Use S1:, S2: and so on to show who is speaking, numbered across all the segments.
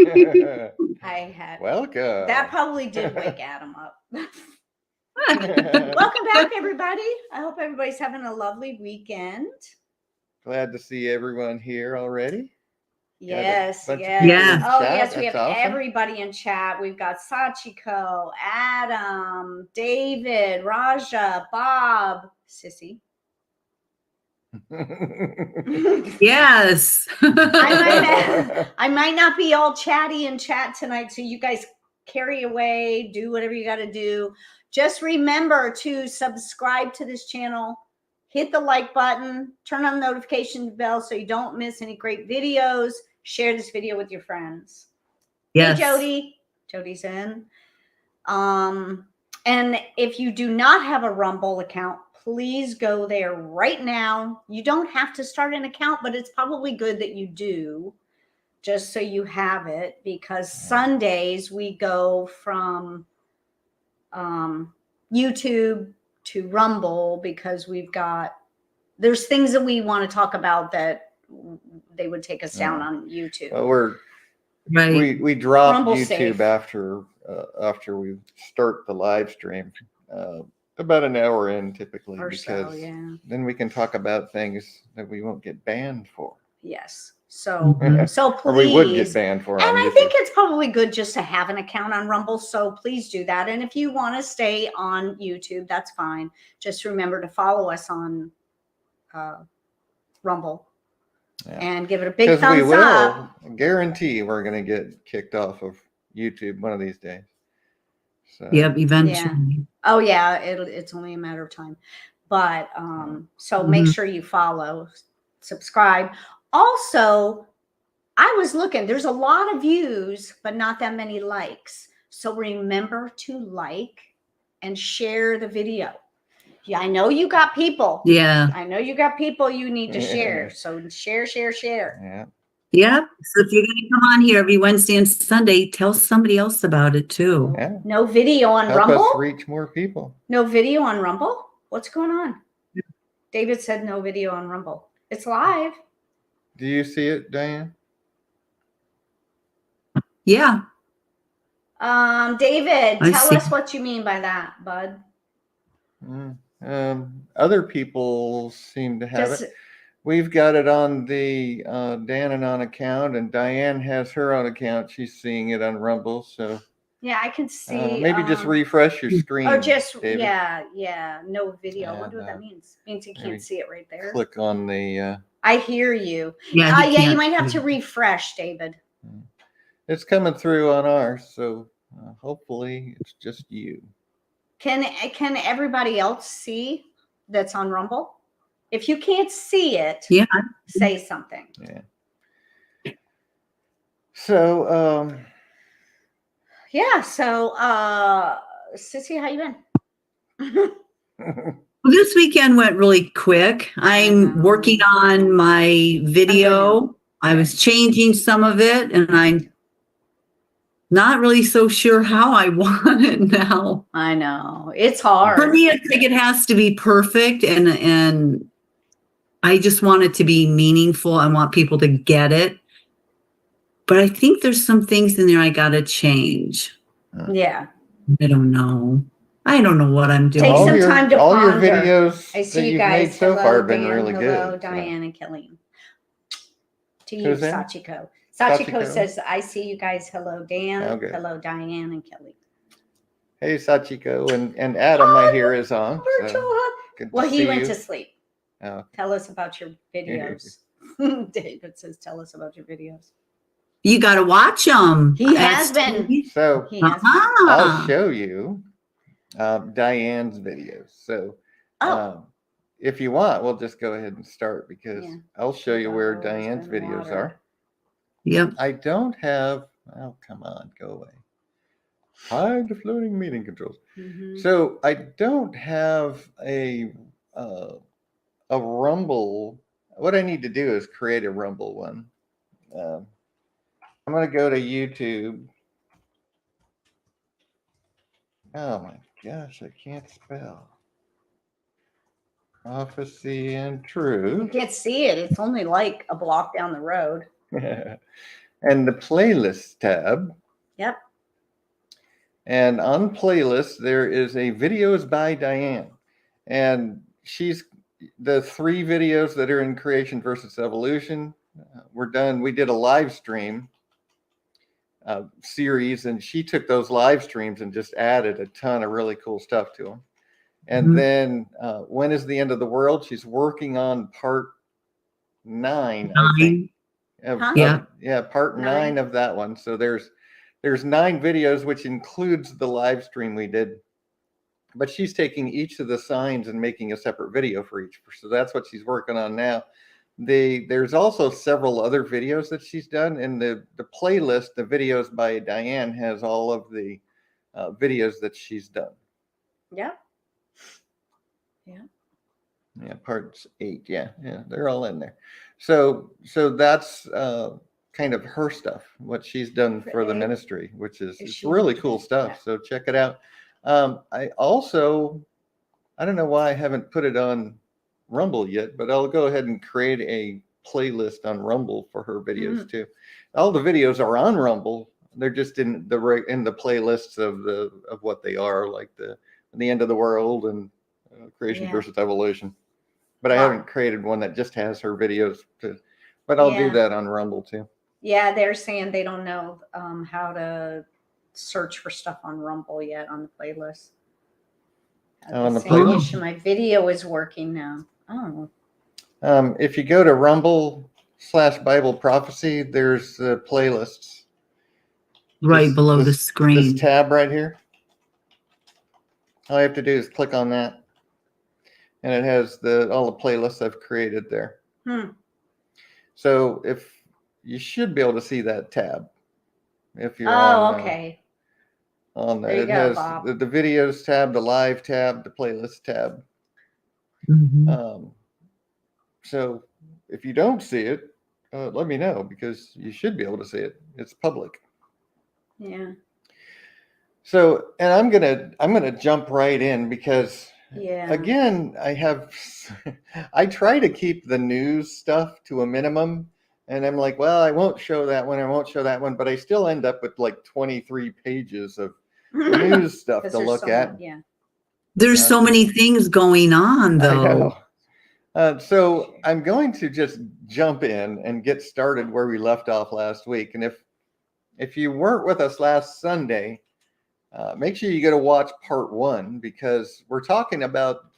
S1: I had.
S2: Welcome.
S1: That probably did wake Adam up. Welcome back, everybody. I hope everybody's having a lovely weekend.
S2: Glad to see everyone here already.
S1: Yes,
S2: Yeah.
S1: yes. Oh,
S2: Chat.
S1: yes, we
S2: That's
S1: have
S2: awesome.
S1: everybody in chat. We've got Sachiko, Adam, David, Raja, Bob, Sissy.
S3: Yes.
S1: I might not be all chatty in chat tonight, so you guys carry away, do whatever you got to do. Just remember to subscribe to this channel, hit the like button, turn on the notification bell so you don't miss any great videos. Share this video with your friends.
S3: Yes.
S1: Hey, Jody. Jody's in. And if you do not have a Rumble account, please go there right now. You don't have to start an account, but it's probably good that you do, just so you have it, because Sundays we go from YouTube to Rumble because there's things that we want to talk about that they would take us down on YouTube.
S2: Well, we drop Rumble YouTube after we start the live stream. About an hour in typically,
S1: or
S2: because
S1: then
S2: we can talk about things that we won't get banned for.
S1: Yes. So please.
S2: Or we would get banned for.
S1: And I think it's probably good just to have an account on Rumble. So please do that. And if you want to stay on YouTube, that's fine. Just remember to follow us on Rumble and give it a big thumbs up.
S2: Guarantee we're going to get kicked off of YouTube one of these days. So.
S3: Yep, eventually.
S1: Yeah. Oh yeah, it's only a matter of time. But so make sure you follow, subscribe. Also, I was looking, there's a lot of views, but not that many likes. So remember to like and share the video. Yeah, I know you got people.
S3: Yeah.
S1: I know you got people you need to share. So share.
S2: Yeah.
S3: Yep. So if you're going to come on here every Wednesday and Sunday, tell somebody else about it too.
S2: Yeah.
S1: No video on Rumble?
S2: Help us reach more people.
S1: No video on Rumble? What's going on? David said no video on Rumble. It's live.
S2: Do you see it, Diane?
S3: Yeah.
S1: David, tell us what you mean by that, bud.
S2: Other people seem to have it. We've got it on the Dan and on account, and Diane has her own account. She's seeing it on Rumble, so
S1: yeah, I can see.
S2: Maybe just refresh your screen.
S1: Or just
S2: David.
S1: yeah, no video. I wonder what that means. It means you can't see it right there.
S2: Click on the.
S1: I hear you.
S3: Yeah,
S1: you might have to refresh, David.
S2: It's coming through on ours, so hopefully it's just you.
S1: Can everybody else see that's on Rumble? If you can't see it, say something.
S2: Yeah. So,
S1: Sissy, how you been?
S3: Well, this weekend went really quick. I'm working on my video. I was changing some of it, and I'm not really so sure how I want it now.
S1: I know. It's hard.
S3: For me, I think it has to be perfect, and I just want it to be meaningful. I want people to get it. But I think there's some things in there I got to change.
S1: Yeah.
S3: I don't know. I don't know what I'm doing.
S1: Take some time to ponder.
S2: All your videos
S1: I see
S2: that
S1: you
S2: you've
S1: guys.
S2: made so far have been really good.
S1: Hello, Diane and Kelly. To you, Sachiko. Sachiko says, I see you guys. Hello, Dan.
S2: Okay.
S1: Hello, Diane and Kelly.
S2: Hey, Sachiko. And Adam, I hear, is on.
S1: Well, he went to sleep.
S2: Oh.
S1: Tell us about your videos. David says, tell us about your videos.
S3: You got to watch them.
S1: He has been.
S2: So I'll show you Diane's videos. So if you want, we'll just go ahead and start because I'll show you where Diane's videos are.
S3: Yep.
S2: I don't have, oh, come on, go away. Hide the floating meeting controls.
S1: Mm-hmm.
S2: So I don't have a Rumble. What I need to do is create a Rumble one. I'm going to go to YouTube. Oh my gosh, I can't spell. Prophecy and truth.
S1: You can't see it. It's only like a block down the road.
S2: and the playlist tab.
S1: Yep.
S2: And on playlist, there is a videos by Diane. And she's the 3 videos that are in creation versus evolution. We're done. We did a live stream series, and she took those live streams and just added a ton of really cool stuff to them. And then when is the end of the world? She's working on part 9, I think. Part 9 of that one. So there's 9 videos, which includes the live stream we did. But she's taking each of the signs and making a separate video for each. So that's what she's working on now. There's also several other videos that she's done, and the playlist, the videos by Diane, has all of the videos that she's done.
S1: Yep.
S2: Yeah, parts 8. Yeah, they're all in there. So that's kind of her stuff, what she's done for the ministry, which is really cool stuff. Yeah. So check it out. I don't know why I haven't put it on Rumble yet, but I'll go ahead and create a playlist on Rumble for her videos too. All the videos are on Rumble. They're just in the playlists of what they are, like the end of the world and creation versus evolution. But I haven't created one that just has her videos but I'll do that on Rumble too.
S1: Yeah, they're saying they don't know how to search for stuff on Rumble yet on the playlist.
S2: On the playlist?
S1: My video is working now. Oh.
S2: If you go to Rumble/Bible Prophecy, there's playlists.
S3: Right below the screen.
S2: This tab right here. All I have to do is click on that. And it has all the playlists I've created there. So if you should be able to see that tab. If you're
S1: okay.
S2: On there, it has the videos tab, the live tab, the playlist tab. So if you don't see it, let me know, because you should be able to see it. It's public.
S1: Yeah.
S2: So, and I'm gonna jump right in, because again, I try to keep the news stuff to a minimum, and I'm like, well, I won't show that one, I won't show that one, but I still end up with like 23 pages of news stuff to look at.
S1: Yeah.
S3: There's so many things going on, though.
S2: I know. So I'm going to just jump in and get started where we left off last week. And if you weren't with us last Sunday, make sure you go to watch part 1, because we're talking about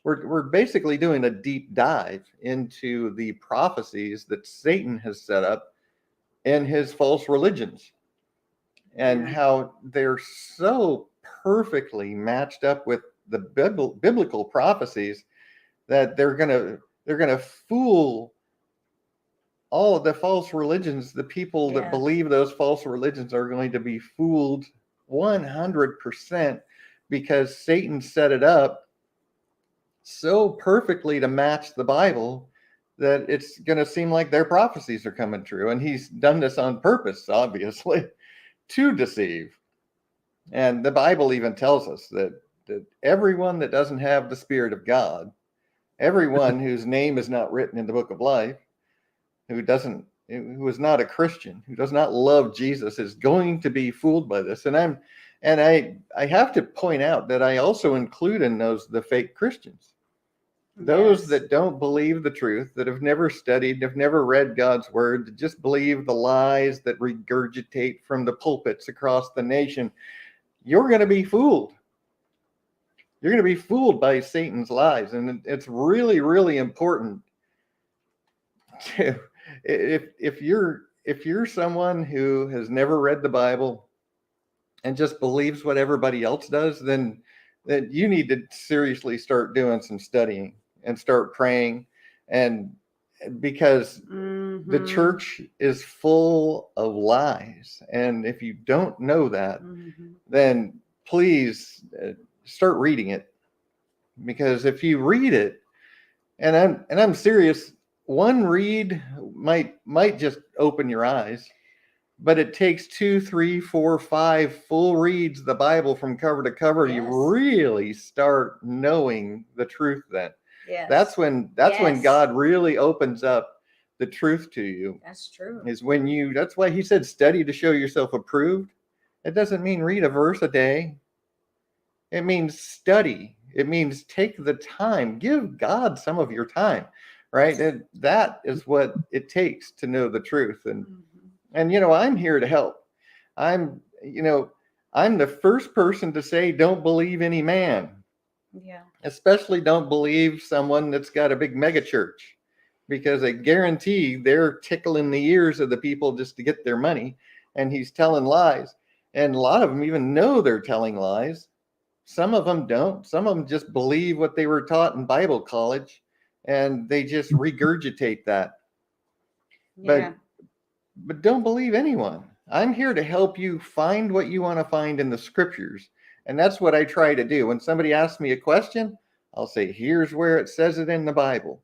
S2: we're basically doing a deep dive into the prophecies that Satan has set up in his false religions, and how they're so perfectly matched up with the biblical prophecies that they're gonna fool all of the false religions. The people that believe those false religions are going to be fooled 100%, because Satan set it up so perfectly to match the Bible that it's going to seem like their prophecies are coming true. And he's done this on purpose, obviously, to deceive. And the Bible even tells us that everyone that doesn't have the Spirit of God, everyone whose name is not written in the book of life, who is not a Christian, who does not love Jesus, is going to be fooled by this. And I have to point out that I also include in those the fake Christians, those that don't believe the truth, that have never studied, have never read God's word, that just believe the lies that regurgitate from the pulpits across the nation. You're going to be fooled. You're going to be fooled by Satan's lies. And it's really, really important to, if you're someone who has never read the Bible and just believes what everybody else does, then you need to seriously start doing some studying and start praying. And because the church is full of lies. And if you don't know that, then please start reading it. Because if you read it, and I'm serious, one read might just open your eyes, but it takes 2, 3, 4, 5 full reads of the Bible from cover to cover. You really start knowing the truth then. That's when God really opens up the truth to you.
S1: That's true.
S2: Is when you, that's why he said, study to show yourself approved. It doesn't mean read a verse a day. It means study. It means take the time. Give God some of your time, right? And that is what it takes to know the truth. And you know, I'm here to help. I'm the first person to say, don't believe any man.
S1: Yeah.
S2: Especially don't believe someone that's got a big mega church, because I guarantee they're tickling the ears of the people just to get their money. And he's telling lies. And a lot of them even know they're telling lies. Some of them don't. Some of them just believe what they were taught in Bible college, and they just regurgitate that.
S1: Yeah.
S2: But don't believe anyone. I'm here to help you find what you want to find in the scriptures. And that's what I try to do. When somebody asks me a question, I'll say, here's where it says it in the Bible.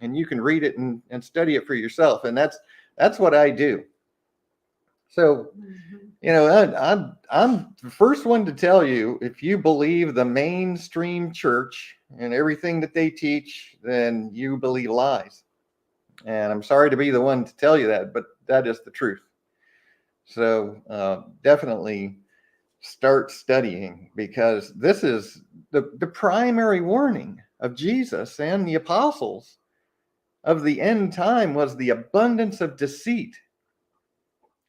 S2: And you can read it and study it for yourself. And that's what I do. So, you know, I'm the first one to tell you, if you believe the mainstream church and everything that they teach, then you believe lies. And I'm sorry to be the one to tell you that, but that is the truth. So definitely start studying, because this is the primary warning of Jesus and the apostles of the end time was the abundance of deceit.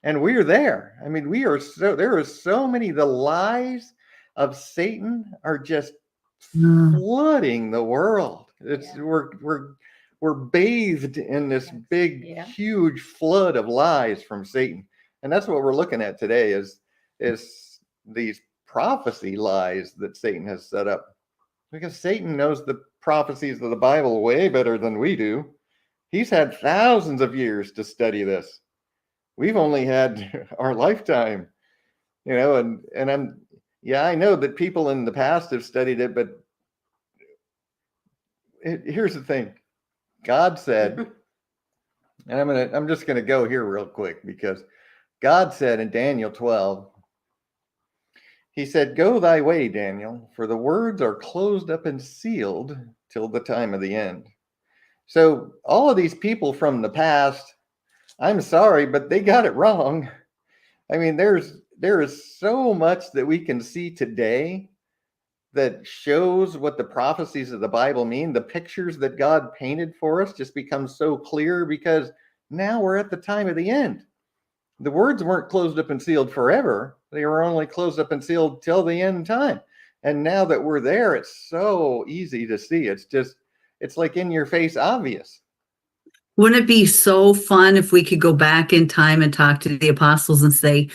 S2: And we're there. I mean, there are so many, the lies of Satan are just flooding the world. We're bathed in this big, huge flood of lies from Satan. And that's what we're looking at today is these prophecy lies that Satan has set up. Because Satan knows the prophecies of the Bible way better than we do. He's had thousands of years to study this. We've only had our lifetime, you know, and I know that people in the past have studied it, but here's the thing. God said, and I'm just going to go here real quick, because God said in Daniel 12, he said, go thy way, Daniel, for the words are closed up and sealed till the time of the end. So all of these people from the past, I'm sorry, but they got it wrong. I mean, there is so much that we can see today that shows what the prophecies of the Bible mean. The pictures that God painted for us just become so clear, because now we're at the time of the end. The words weren't closed up and sealed forever. They were only closed up and sealed till the end time. And now that we're there, it's so easy to see. It's like in your face obvious.
S3: Wouldn't it be so fun if we could go back in time and talk to the apostles and say,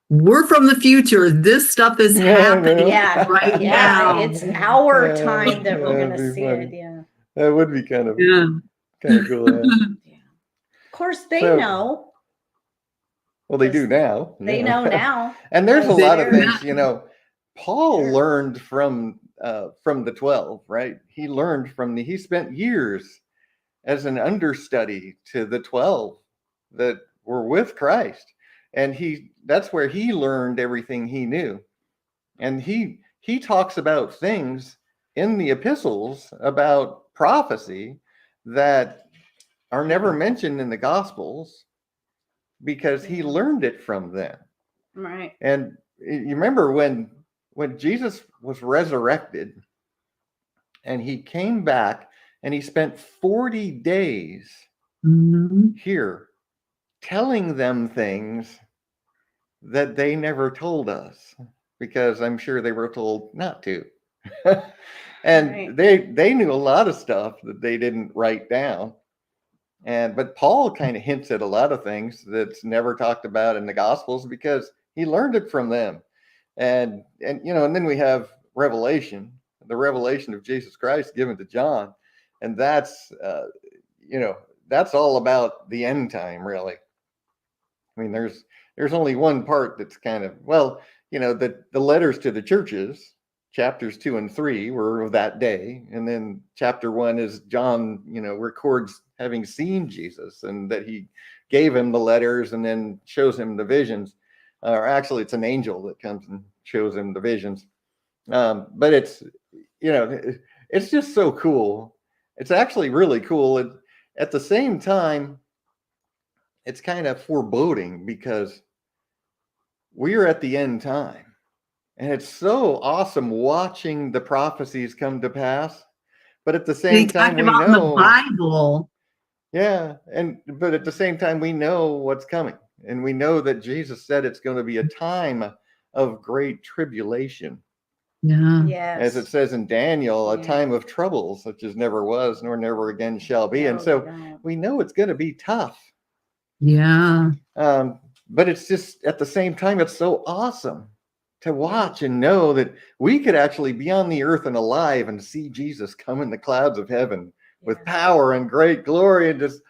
S3: we're from the future. This stuff is happening right now.
S1: It's our time that we're going to see
S2: funny.
S1: it. Yeah.
S2: That would be kind of cool.
S1: Yeah. Of course, they know.
S2: Well, they do now.
S1: They know now.
S2: And there's a lot of things, you know, Paul learned from the 12, right? He spent years as an understudy to the 12 that were with Christ. And that's where he learned everything he knew. And he talks about things in the epistles about prophecy that are never mentioned in the Gospels, because he learned it from them.
S1: Right.
S2: And you remember when Jesus was resurrected and he came back and he spent 40 days here telling them things that they never told us, because I'm sure they were told not to. And they knew a lot of stuff that they didn't write down. But Paul kind of hints at a lot of things that's never talked about in the Gospels, because he learned it from them. And you know, and then we have Revelation, the revelation of Jesus Christ given to John. And that's you know, that's all about the end time, really. I mean, there's only one part that's kind of, well, you know, the letters to the churches, chapters 2 and 3 were of that day. And then chapter 1 is John, you know, records having seen Jesus and that he gave him the letters and then shows him the visions. Or actually, it's an angel that comes and shows him the visions. But it's, you know, it's just so cool. It's actually really cool. At the same time, it's kind of foreboding because we're at the end time. And it's so awesome watching the prophecies come to pass. But at the same time, we know
S3: the Bible.
S2: Yeah. But at the same time, we know what's coming. And we know that Jesus said it's going to be a time of great tribulation.
S3: Yeah.
S1: Yes.
S2: As it says in Daniel, a time of trouble such as never was nor never again shall be. And so we know it's going to be tough.
S3: Yeah.
S2: But it's just at the same time, it's so awesome to watch and know that we could actually be on the earth and alive and see Jesus come in the clouds of heaven with power and great glory and just,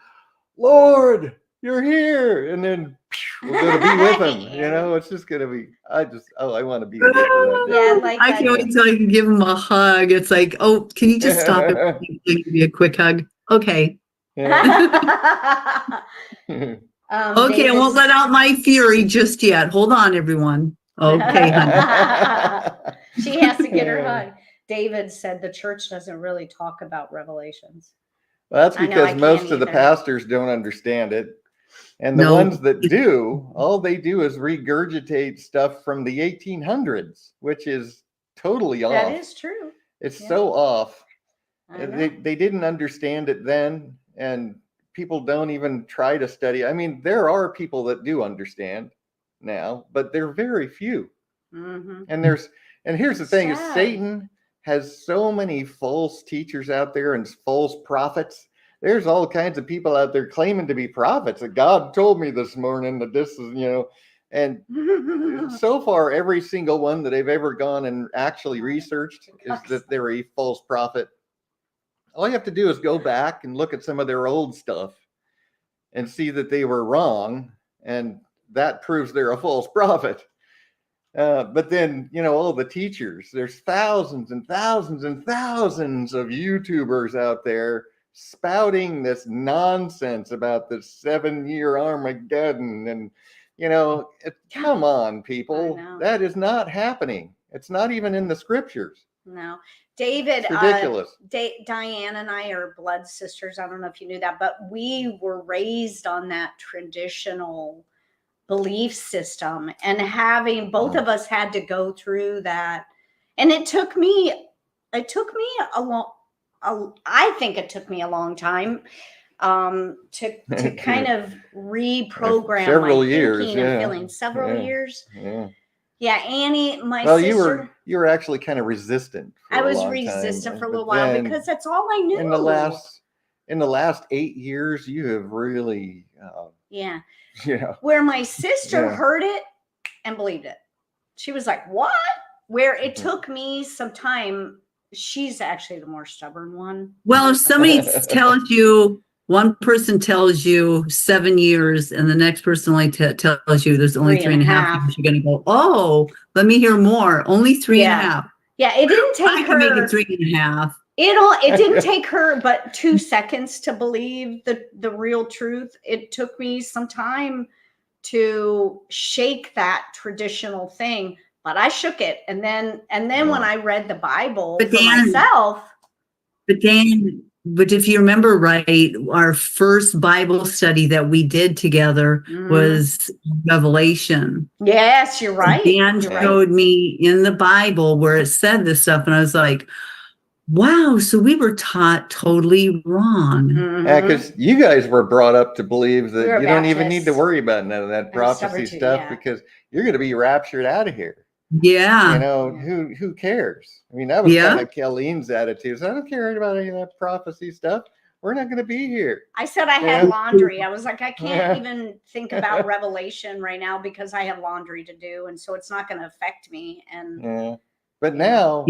S2: Lord, you're here. And then we're going to be with him. You know, it's just going to be, I want to be there for that day.
S1: Yeah, like
S3: I can't wait till I can give him a hug. It's like, oh, can you just stop and give me a quick hug? Okay. Okay, I won't let out my fury just yet. Hold on, everyone. Okay, honey.
S1: She has to get her hug. David said the church doesn't really talk about Revelations.
S2: Well, that's because most of the pastors don't understand it. And the ones that do, all they do is regurgitate stuff from the 1800s, which is totally off.
S1: That is true.
S2: It's so off. They didn't understand it then, and people don't even try to study. I mean, there are people that do understand now, but they're very few.
S1: Mm-hmm.
S2: And here's the thing: is Satan has so many false teachers out there and false prophets. There's all kinds of people out there claiming to be prophets. That God told me this morning that this is, and so far, every single one that I've ever gone and actually researched is that they're a false prophet. All you have to do is go back and look at some of their old stuff and see that they were wrong. And that proves they're a false prophet. But then, all the teachers, there's thousands and thousands and thousands of YouTubers out there spouting this nonsense about the 7-year Armageddon. And, come on, people, that is not happening. It's not even in the scriptures.
S1: No. David,
S2: it's ridiculous.
S1: Diane and I are blood sisters. I don't know if you knew that, but we were raised on that traditional belief system, and having both of us had to go through that. And it took me I think it took me a long time to kind of reprogram
S2: several
S1: my
S2: years,
S1: thinking and feeling. Several years. Yeah, Annie, my sister.
S2: You were actually kind of resistant.
S1: I was resistant for a little while because that's all I knew.
S2: In the last 8 years, you have really.
S1: Where my sister heard it and believed it. She was like, "What?" Where it took me some time. She's actually the more stubborn one.
S3: Well, if somebody tells you, one person tells you 7 years and the next person only tells you there's only 3.5 years, you're going to go, oh, let me hear more. Only 3.5.
S1: Yeah, it didn't take her.
S3: Make it 3.5.
S1: It didn't take her but 2 seconds to believe the real truth. It took me some time to shake that traditional thing, but I shook it. And then when I read the Bible myself.
S3: But if you remember right, our first Bible study that we did together was Revelation.
S1: Yes, you're right.
S3: Dan showed me in the Bible where it said this stuff, and I was like, wow, so we were taught totally wrong.
S2: Yeah, because you guys were brought up to believe that you don't even need to worry about none of that prophecy stuff because you're going to be raptured out of here.
S3: Yeah.
S2: Who cares? I mean, that was kind of Kelleen's attitude. I don't care about any of that prophecy stuff. We're not going to be here.
S1: I said I had laundry. I was like, I can't even think about Revelation right now because I have laundry to do. And so it's not going to affect me. And
S2: But now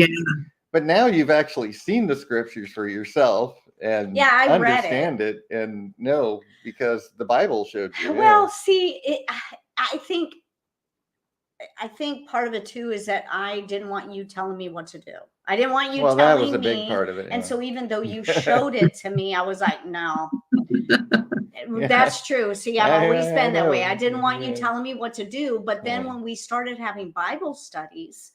S2: you've actually seen the scriptures for yourself and understand it and know because the Bible showed you.
S1: Well, see, I think part of it too is that I didn't want you telling me what to do. I didn't want you telling me. Well, that was a big part of it. And so even though you showed it to me, I was like, no. That's true. See, I've always been that way. I didn't want you telling me what to do. But then when we started having Bible studies,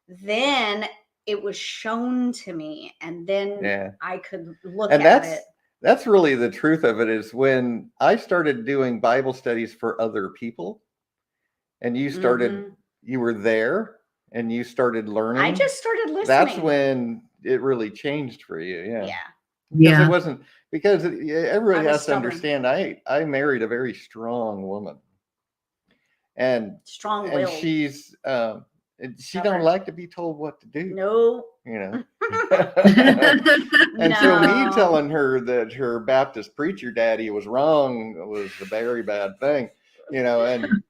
S1: then it was shown to me, and then I could look at it.
S2: that's really the truth of it, is when I started doing Bible studies for other people and you started, you were there and you started learning.
S1: I just started listening.
S2: That's when it really changed for you. Yeah.
S1: Yeah.
S2: Because it wasn't, because everybody has to understand, I married a very strong woman. And
S1: strong-willed.
S2: And she don't like to be told what to do.
S1: No.
S2: You know. And so me telling her that her Baptist preacher daddy was wrong was a very bad thing, you know. And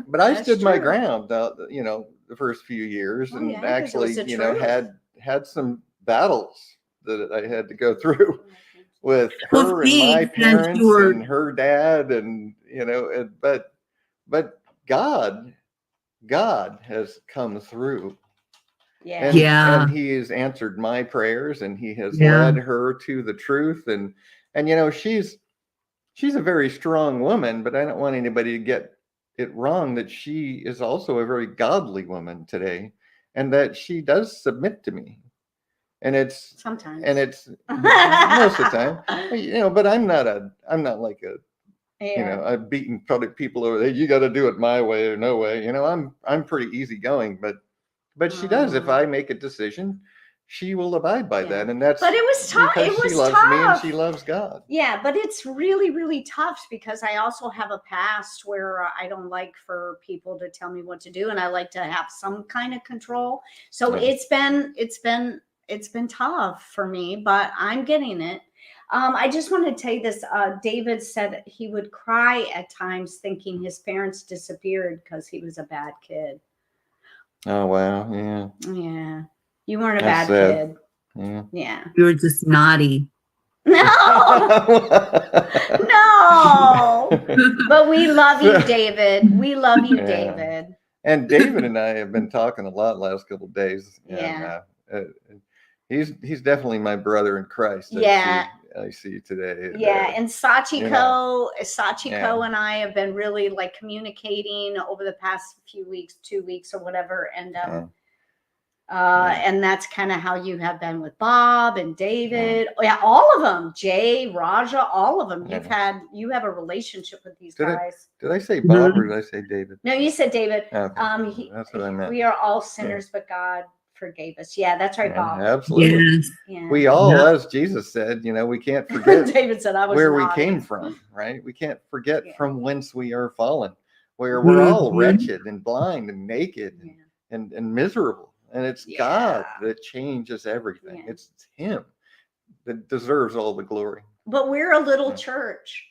S2: but I stood my ground, you know, the first few years, and actually, you know, had some battles that I had to go through with her and my parents and her dad, and you know, but God has come through. And he has answered my prayers, and he has led her to the truth. And you know, she's a very strong woman, but I don't want anybody to get it wrong that she is also a very godly woman today, and that she does submit to me. And it's
S1: sometimes,
S2: and it's most of the time, you know, but I'm not like a, you know, I've beaten people over there. You got to do it my way or no way. You know, I'm pretty easygoing, but she does. If I make a decision, she will abide by that. And that's,
S1: but it was tough.
S2: Because she loves me and she loves God.
S1: Yeah, but it's really, really tough because I also have a past where I don't like for people to tell me what to do, and I like to have some kind of control. So it's been tough for me, but I'm getting it. I just want to tell you this. David said he would cry at times thinking his parents disappeared because he was a bad kid. Oh, wow. Yeah. Yeah. You weren't a bad kid. Yeah.
S3: You were just naughty.
S1: No. No. But we love you, David. We love you, David.
S2: And David and I have been talking a lot last couple of days. And, he's definitely my brother in Christ. I see today.
S1: And Sachiko and I have been really like communicating over the past few weeks, 2 weeks or whatever. And and that's kind of how you have been with Bob and David. Yeah, all of them. Jay, Raja, all of them. You have a relationship with these guys.
S2: Did I say Bob or did I say David?
S1: No, you said David.
S2: Okay. That's what I meant.
S1: We are all sinners, but God forgave us. Yeah, that's right, Bob.
S2: Absolutely. Yes. Yeah. We all, as Jesus said, you know, we can't forget
S1: David said, I was
S2: where we came from, right? We can't forget from whence we are fallen, where we're all wretched and blind and naked and miserable. And it's God that changes everything. It's him that deserves all the glory.
S1: But we're a little church.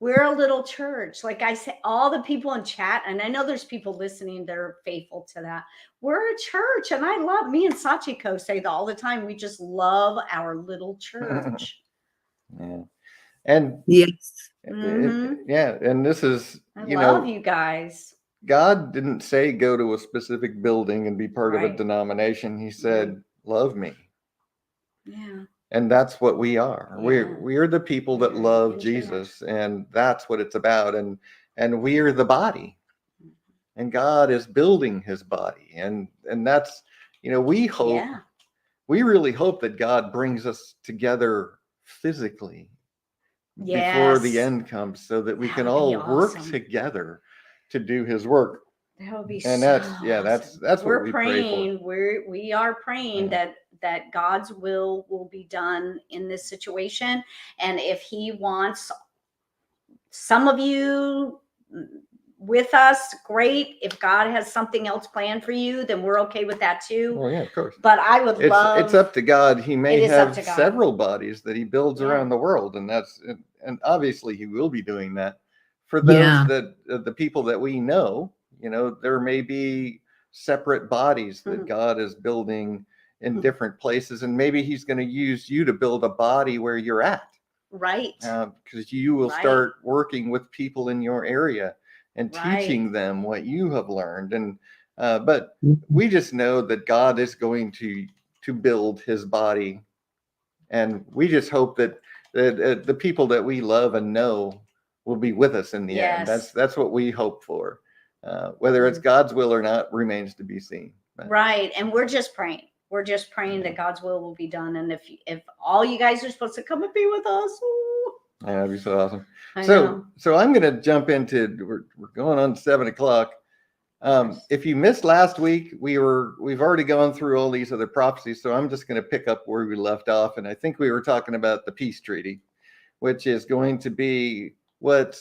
S1: We're a little church. Like I said, all the people in chat, and I know there's people listening that are faithful to that. We're a church, and I love, me and Sachiko say that all the time. We just love our little church.
S2: And
S3: yes.
S2: And this is,
S1: I love you guys.
S2: God didn't say go to a specific building and be part of a denomination. He said, love me. Yeah. And that's what we are. We are the people that love Jesus, and that's what it's about. And we are the body, and God is building his body. And that's, you know, we really hope that God brings us together physically before the end comes, so that we can all work together to do his work.
S1: That would be
S2: that's
S1: awesome.
S2: what we pray
S1: for. We are praying that God's will be done in this situation. And if he wants some of you with us, great. If God has something else planned for you, then we're okay with that too.
S2: Well, yeah, of course.
S1: But I would love.
S2: It's up to God. He may have several bodies that he builds around the world, and obviously he will be doing that. For those the people that we know, you know, there may be separate bodies that God is building in different places, and maybe he's going to use you to build a body where you're at.
S1: Right.
S2: Because you will start working with people in your area and teaching them what you have learned. And but we just know that God is going to build his body, and we just hope that the people that we love and know will be with us in the end. That's what we hope for. Whether it's God's will or not remains to be seen.
S1: Right. And we're just praying. we're just praying that God's will be done. And if all you guys are supposed to come and be with us, ooh,
S2: yeah, that'd be so awesome.
S1: I know.
S2: So I'm going to jump into, we're going on 7:00. If you missed last week, we've already gone through all these other prophecies. So I'm just going to pick up where we left off. And I think we were talking about the peace treaty, which is going to be what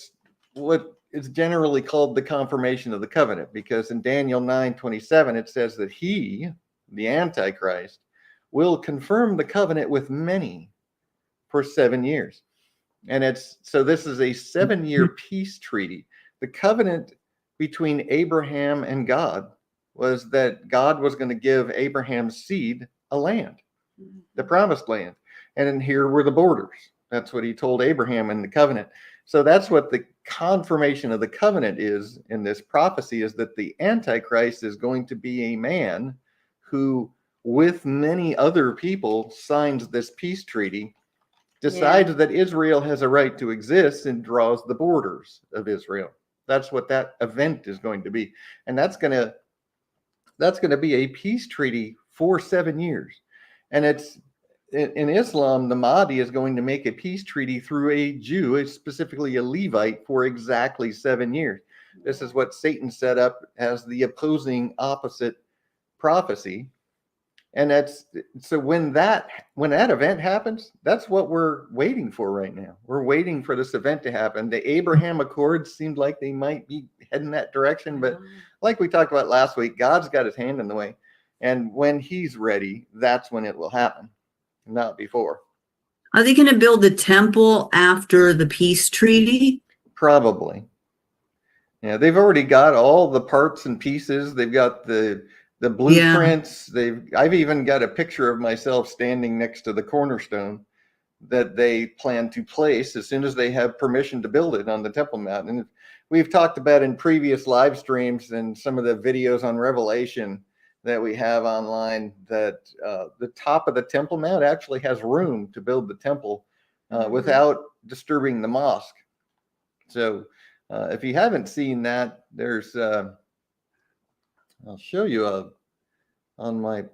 S2: is generally called the confirmation of the covenant, because in Daniel 9:27, it says that he, the Antichrist, will confirm the covenant with many for 7 years. And this is a 7-year peace treaty. The covenant between Abraham and God was that God was going to give Abraham's seed a land, the promised land. And then here were the borders. That's what he told Abraham in the covenant. So that's what the confirmation of the covenant is in this prophecy, is that the Antichrist is going to be a man who, with many other people, signs this peace treaty, decides that Israel has a right to exist, and draws the borders of Israel. That's what that event is going to be. And that's going to be a peace treaty for 7 years. And it's in Islam, the Mahdi is going to make a peace treaty through a Jew, specifically a Levite, for exactly 7 years. This is what Satan set up as the opposing opposite prophecy. And so when that event happens, that's what we're waiting for right now. We're waiting for this event to happen. The Abraham Accords seemed like they might be heading that direction, but like we talked about last week, God's got his hand in the way. And when he's ready, that's when it will happen, not before.
S3: Are they going to build the temple after the peace treaty?
S2: Probably. Yeah, they've already got all the parts and pieces. They've got the blueprints. I've even got a picture of myself standing next to the cornerstone that they plan to place as soon as they have permission to build it on the Temple Mount. And we've talked about in previous live streams and some of the videos on Revelation that we have online that the top of the Temple Mount actually has room to build the temple without disturbing the mosque. So if you haven't seen that, there's I'll show you on my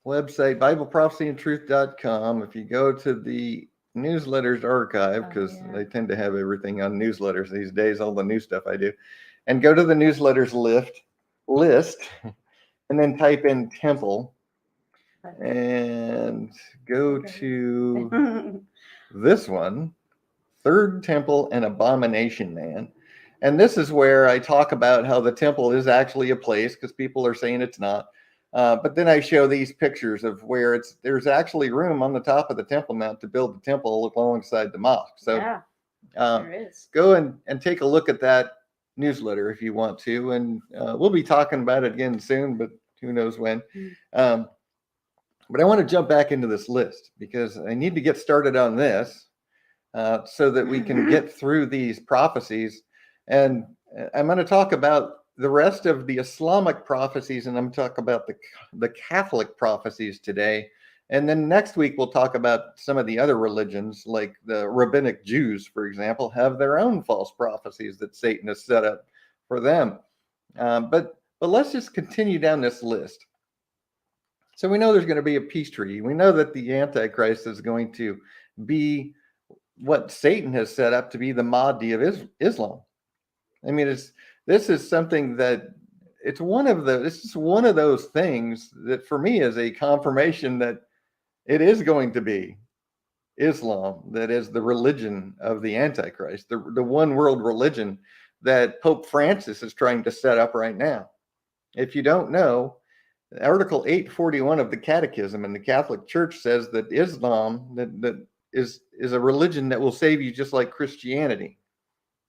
S2: website, BibleProphecyandTruth.com. If you go to the newsletters archive, because they tend to have everything on newsletters these days, all the new stuff I do, and go to the newsletters list, and then type in temple, and go to this one, Third Temple and Abomination Man. And this is where I talk about how the temple is actually a place, because people are saying it's not. But then I show these pictures of where there's actually room on the top of the Temple Mount to build the temple alongside the mosque. So
S1: there is.
S2: Go and take a look at that newsletter if you want to. And we'll be talking about it again soon, but who knows when. But I want to jump back into this list, because I need to get started on this so that we can get through these prophecies. And I'm going to talk about the rest of the Islamic prophecies, and I'm going to talk about the Catholic prophecies today. And then next week, we'll talk about some of the other religions, like the rabbinic Jews, for example, have their own false prophecies that Satan has set up for them. But let's just continue down this list. So we know there's going to be a peace treaty. We know that the Antichrist is going to be what Satan has set up to be the Mahdi of Islam. I mean, this is something that this is one of those things that for me is a confirmation that it is going to be Islam that is the religion of the Antichrist, the one world religion that Pope Francis is trying to set up right now. If you don't know, Article 841 of the Catechism in the Catholic Church says that Islam that is a religion that will save you just like Christianity,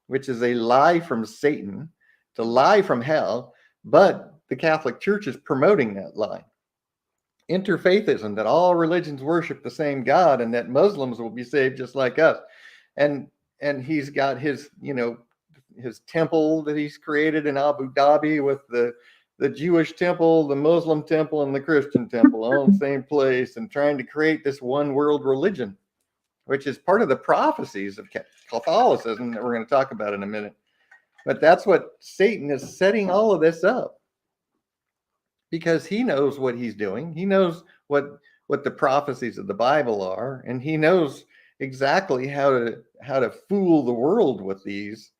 S2: which is a lie from Satan, it's a lie from hell, but the Catholic Church is promoting that lie. Interfaithism, that all religions worship the same God and that Muslims will be saved just like us. And he's got his temple that he's created in Abu Dhabi with the Jewish temple, the Muslim temple, and the Christian temple all in the same place, and trying to create this one world religion, which is part of the prophecies of Catholicism that we're going to talk about in a minute. But that's what Satan is setting all of this up. because he knows what he's doing. He knows what the prophecies of the Bible are, and he knows exactly how to fool the world with these.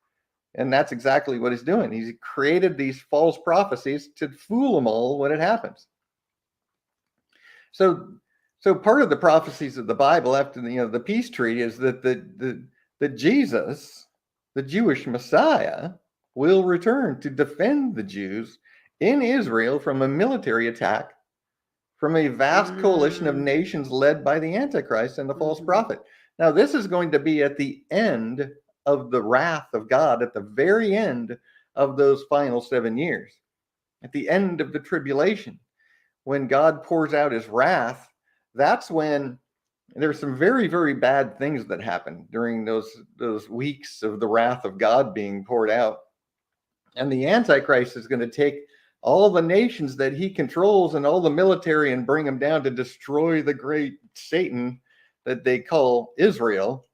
S2: And that's exactly what he's doing. He's created these false prophecies to fool them all when it happens. So part of the prophecies of the Bible after the peace treaty is that the Jesus, the Jewish Messiah, will return to defend the Jews in Israel from a military attack from a vast coalition of nations led by the Antichrist and the false prophet. Now, this is going to be at the end of the wrath of God, at the very end of those final 7 years, at the end of the tribulation. When God pours out his wrath, that's when there's some very, very bad things that happen during those weeks of the wrath of God being poured out. And the Antichrist is going to take all the nations that he controls and all the military and bring them down to destroy the great Satan that they call Israel.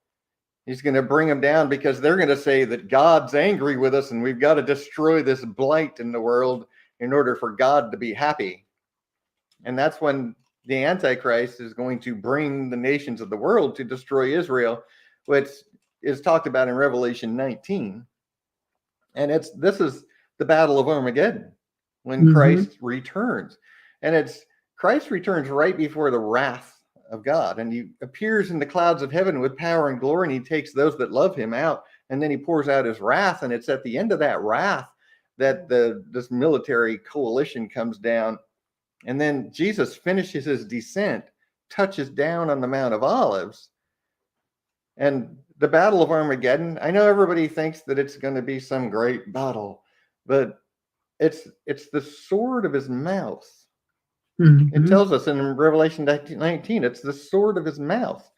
S2: He's going to bring them down because they're going to say that God's angry with us and we've got to destroy this blight in the world in order for God to be happy. And that's when the Antichrist is going to bring the nations of the world to destroy Israel, which is talked about in Revelation 19. And this is the battle of Armageddon, when Christ returns. And Christ returns right before the wrath of God. And he appears in the clouds of heaven with power and glory, and he takes those that love him out, and then he pours out his wrath. And it's at the end of that wrath that this military coalition comes down. And then Jesus finishes his descent, touches down on the Mount of Olives. And the Battle of Armageddon, I know everybody thinks that it's going to be some great battle, but it's the sword of his mouth. It tells us in Revelation 19, it's the sword of his mouth,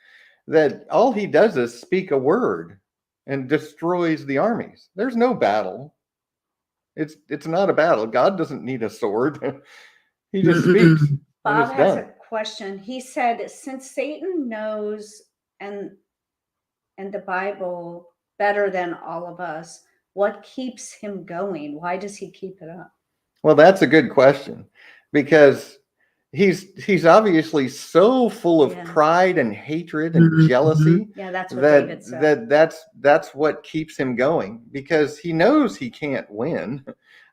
S2: that all he does is speak a word and destroys the armies. There's no battle. It's not a battle. God doesn't need a sword. He just speaks.
S1: Bob has a question. He said, since Satan knows and the Bible better than all of us, what keeps him going? Why does he keep it up?
S2: Well, that's a good question, because he's obviously so full of pride and hatred and jealousy.
S1: Yeah, that's what David said.
S2: That's what keeps him going, because he knows he can't win.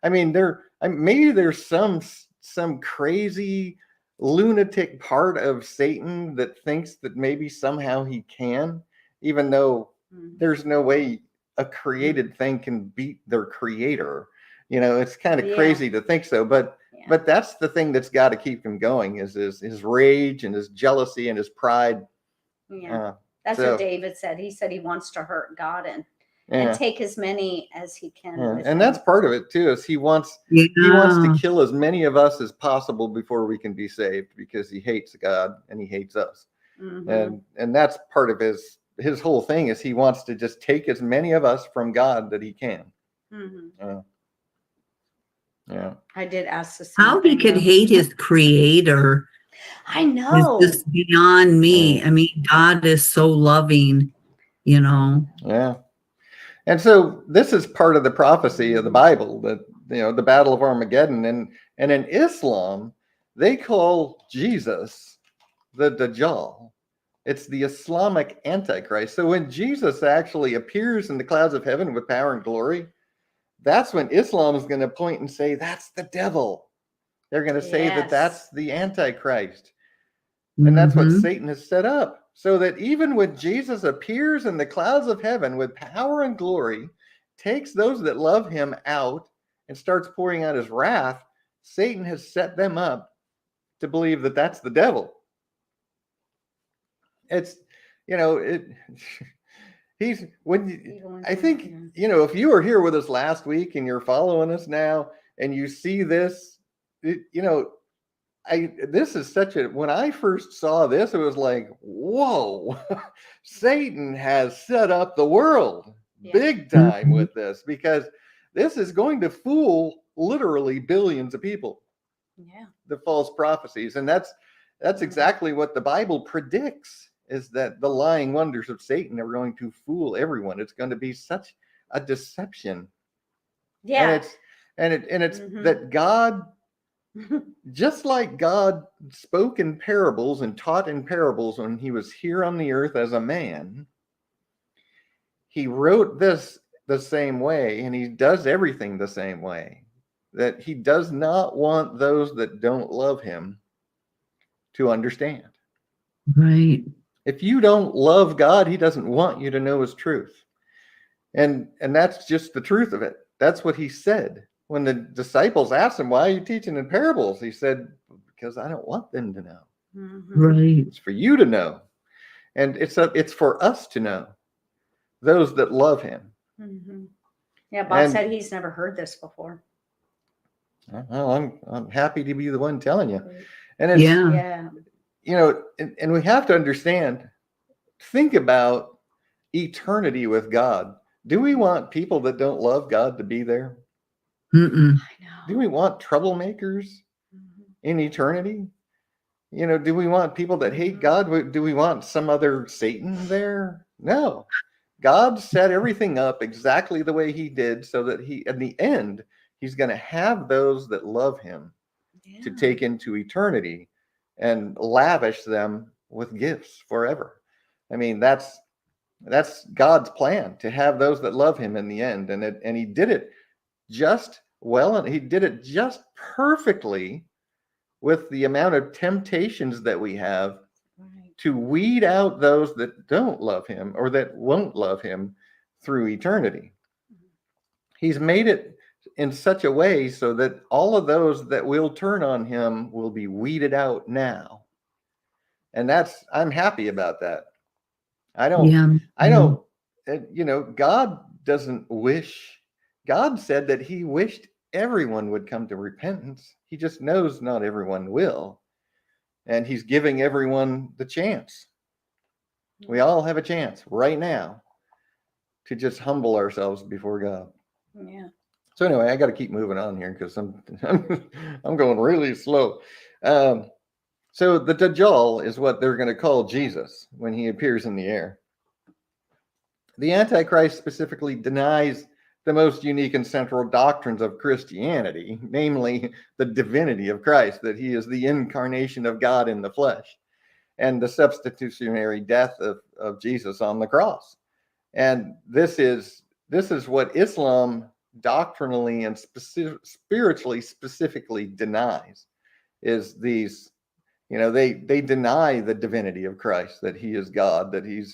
S2: I mean, maybe there's some crazy lunatic part of Satan that thinks that maybe somehow he can, even though there's no way a created thing can beat their creator. It's kind of crazy to think so, but that's the thing that's got to keep him going, is his rage and his jealousy and his pride.
S1: That's what David said. He said he wants to hurt God and take as many as he can.
S2: And that's part of it too, is he wants to kill as many of us as possible before we can be saved, because he hates God and he hates us. And that's part of his whole thing, is he wants to just take as many of us from God that he can.
S1: I did ask the same
S3: how he could hate his creator.
S1: I know.
S3: It's just beyond me. I mean, God is so loving,
S2: Yeah. And so this is part of the prophecy of the Bible, that, the Battle of Armageddon. And in Islam, they call Jesus the Dajjal. It's the Islamic Antichrist. So when Jesus actually appears in the clouds of heaven with power and glory, that's when Islam is going to point and say, that's the devil. They're going to say that that's the Antichrist. And that's what Satan has set up. So that even when Jesus appears in the clouds of heaven with power and glory, takes those that love him out and starts pouring out his wrath, Satan has set them up to believe that that's the devil. It's, I think, if you were here with us last week and you're following us now and you see this, this is when I first saw this, it was like, whoa, Satan has set up the world big time with this, because this is going to fool literally billions of people. The false prophecies. And that's exactly what the Bible predicts, is that the lying wonders of Satan are going to fool everyone. It's going to be such a deception. And it's that God Just like God spoke in parables and taught in parables when he was here on the earth as a man, he wrote this the same way, and he does everything the same way. That he does not want those that don't love him to understand.
S3: Right.
S2: If you don't love God, he doesn't want you to know his truth. And that's just the truth of it. That's what he said. When the disciples asked him, why are you teaching in parables? He said, because I don't want them to know.
S3: Right.
S2: It's for you to know. And it's for us to know, those that love him.
S1: Yeah, Bob said he's never heard this before.
S2: Well, I'm happy to be the one telling you. And it's, you know, and we have to understand, think about eternity with God. Do we want people that don't love God to be there?
S1: I know.
S2: Do we want troublemakers in eternity? You know, do we want people that hate God? Do we want some other Satan there? No. God set everything up exactly the way he did so that he, in the end, he's going to have those that love him to take into eternity and lavish them with gifts forever. I mean, that's God's plan, to have those that love him in the end. And he did it just well, and he did it just perfectly with the amount of temptations that we have to weed out those that don't love him or that won't love him through eternity. He's made it in such a way so that all of those that will turn on him will be weeded out now. And I'm happy about that. I don't, you know, God said that he wished everyone would come to repentance. He just knows not everyone will. And he's giving everyone the chance. We all have a chance right now to just humble ourselves before God.
S1: Yeah.
S2: So anyway, I got to keep moving on here because I'm going really slow. So the Dajjal is what they're going to call Jesus when he appears in the air. The Antichrist specifically denies the most unique and central doctrines of Christianity, namely the divinity of Christ, that he is the incarnation of God in the flesh, and the substitutionary death of Jesus on the cross. And this is what Islam doctrinally and spiritually specifically denies, is these, you know, they deny the divinity of Christ, that he is God, that he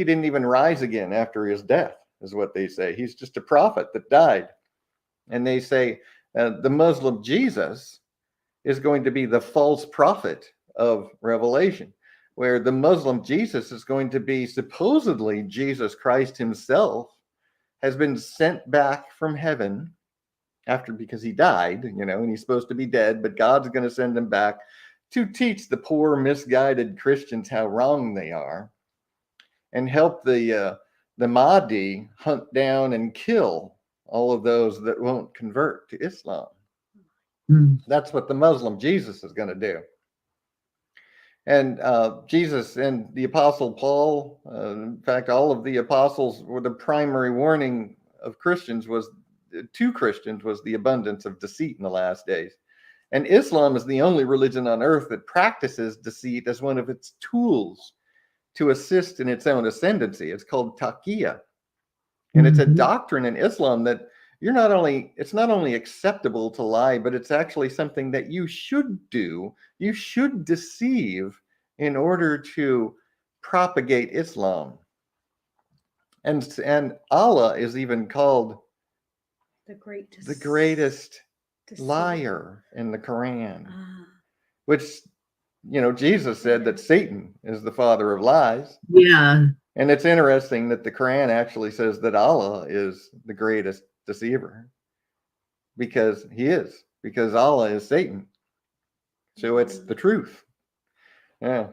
S2: didn't even rise again after his death, is what they say. He's just a prophet that died. And they say the Muslim Jesus is going to be the false prophet of Revelation, where the Muslim Jesus is going to be supposedly Jesus Christ himself has been sent back from heaven because he died, you know, and he's supposed to be dead, but God's going to send him back to teach the poor, misguided Christians how wrong they are, and help the Mahdi hunt down and kill all of those that won't convert to Islam. That's what the Muslim Jesus is going to do. And Jesus and the Apostle Paul, in fact, all of the apostles, were the primary warning of Christians to Christians was the abundance of deceit in the last days. And Islam is the only religion on earth that practices deceit as one of its tools to assist in its own ascendancy. It's called taqiyya. And it's a doctrine in Islam that it's not only acceptable to lie, but it's actually something that you should do. You should deceive in order to propagate Islam. And Allah is even called the greatest liar in the Quran, which, you know, Jesus said that Satan is the father of lies.
S3: Yeah.
S2: And it's interesting that the Quran actually says that Allah is the greatest deceiver, because Allah is Satan. So it's the truth. Yeah.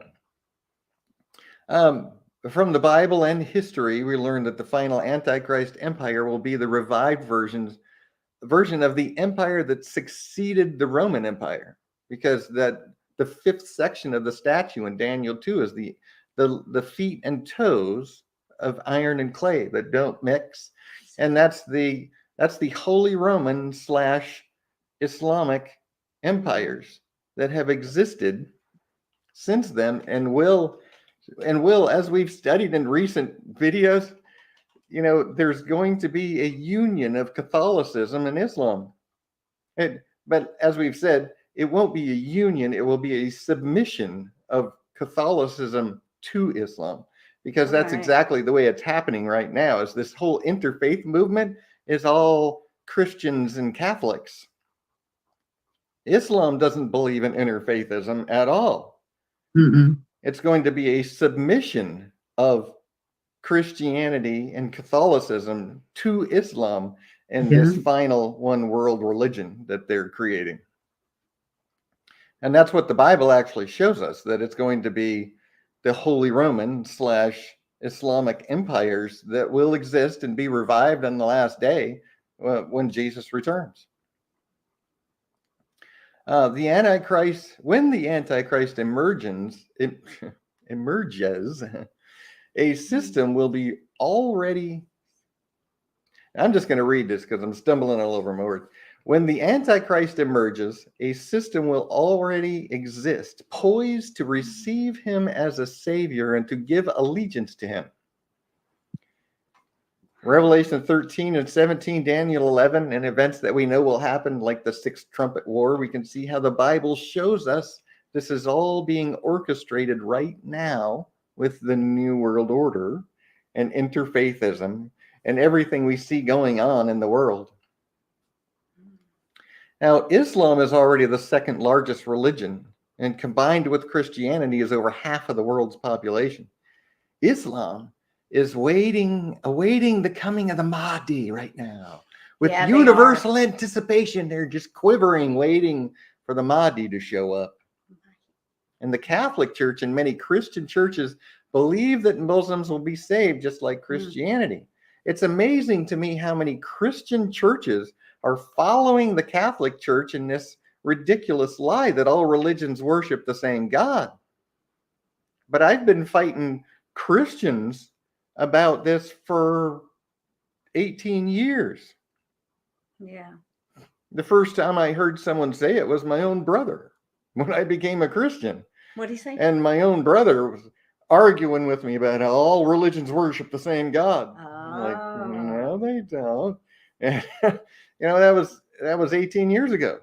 S2: From the Bible and history, we learn that the final Antichrist empire will be the revived version of the empire that succeeded the Roman Empire, because that the fifth section of the statue in Daniel 2 is the feet and toes of iron and clay that don't mix, and that's the Holy Roman / Islamic empires that have existed since then and will, as we've studied in recent videos, there's going to be a union of Catholicism and Islam. But as we've said, it won't be a union, it will be a submission of Catholicism to Islam, because that's exactly the way it's happening right now. Is this whole interfaith movement is all Christians and Catholics. Islam doesn't believe in interfaithism at all. It's going to be a submission of Christianity and Catholicism to Islam and this final one world religion that they're creating. And that's what the Bible actually shows us, that it's going to be the Holy Roman / Islamic empires that will exist and be revived on the last day when Jesus returns. When the Antichrist emerges, a system will be already. I'm just going to read this because I'm stumbling all over my words. When the Antichrist emerges, a system will already exist, poised to receive him as a savior and to give allegiance to him. Revelation 13 and 17, Daniel 11, and events that we know will happen, like the Sixth Trumpet War. We can see how the Bible shows us this is all being orchestrated right now with the New World Order and interfaithism and everything we see going on in the world. Now, Islam is already the second largest religion, and combined with Christianity is over half of the world's population. Islam is awaiting the coming of the Mahdi right now. With universal anticipation, they're just quivering, waiting for the Mahdi to show up. And the Catholic Church and many Christian churches believe that Muslims will be saved just like Christianity. It's amazing to me how many Christian churches are following the Catholic Church in this ridiculous lie that all religions worship the same God. But I've been fighting Christians about this for 18 years.
S1: Yeah.
S2: The first time I heard someone say it was my own brother when I became a Christian.
S1: What did he say?
S2: And my own brother was arguing with me about how all religions worship the same God. I'm like, no, they don't. And, that was 18 years ago.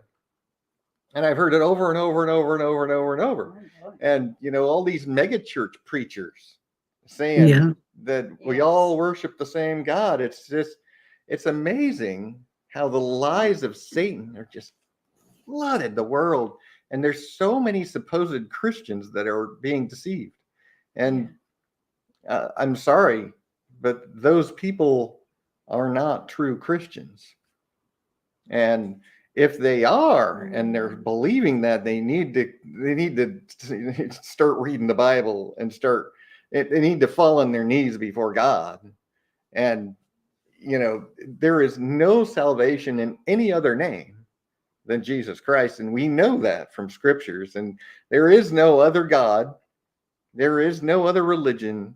S2: And I've heard it over and over and over and over and over and over. And, all these mega church preachers saying that we all worship the same God. It's amazing how the lies of Satan are just flooded the world. And there's so many supposed Christians that are being deceived. And I'm sorry, but those people are not true Christians. And if they are, and they're believing that, they need to start reading the Bible and they need to fall on their knees before God. And, there is no salvation in any other name than Jesus Christ. And we know that from scriptures. And there is no other God. There is no other religion.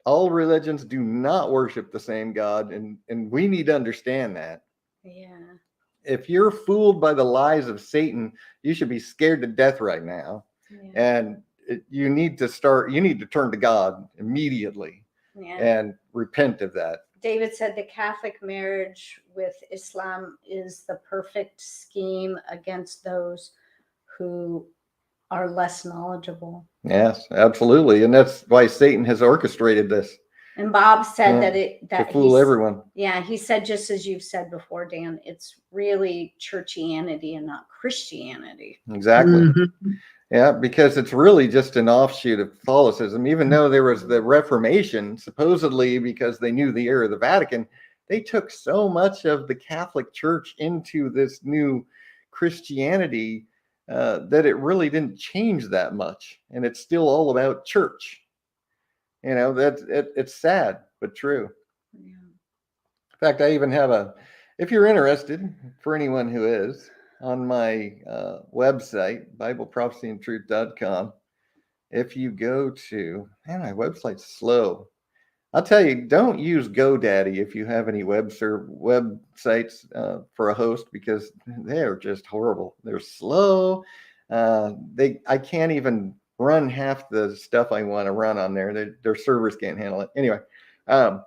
S2: All religions do not worship the same God. And we need to understand that.
S1: Yeah.
S2: If you're fooled by the lies of Satan, you should be scared to death right now. Yeah. And you need to turn to God immediately and repent of that.
S1: David said the Catholic marriage with Islam is the perfect scheme against those who are less knowledgeable.
S2: Yes, absolutely. And that's why Satan has orchestrated this.
S1: And Bob said
S2: to fool everyone.
S1: Yeah, he said, just as you've said before, Dan, it's really churchianity and not Christianity.
S2: Exactly. Mm-hmm. Yeah, because it's really just an offshoot of Catholicism. Even though there was the Reformation, supposedly because they knew the error of the Vatican, they took so much of the Catholic Church into this new Christianity that it really didn't change that much. And it's still all about church. It's sad, but true. Yeah. In fact, I even have if you're interested, for anyone who is, on my website, BibleProphecyandTruth.com, if you go to, my website's slow. I'll tell you, don't use GoDaddy if you have any websites for a host, because they're just horrible. They're slow. I can't even run half the stuff I want to run on there. Their servers can't handle it. Anyway, what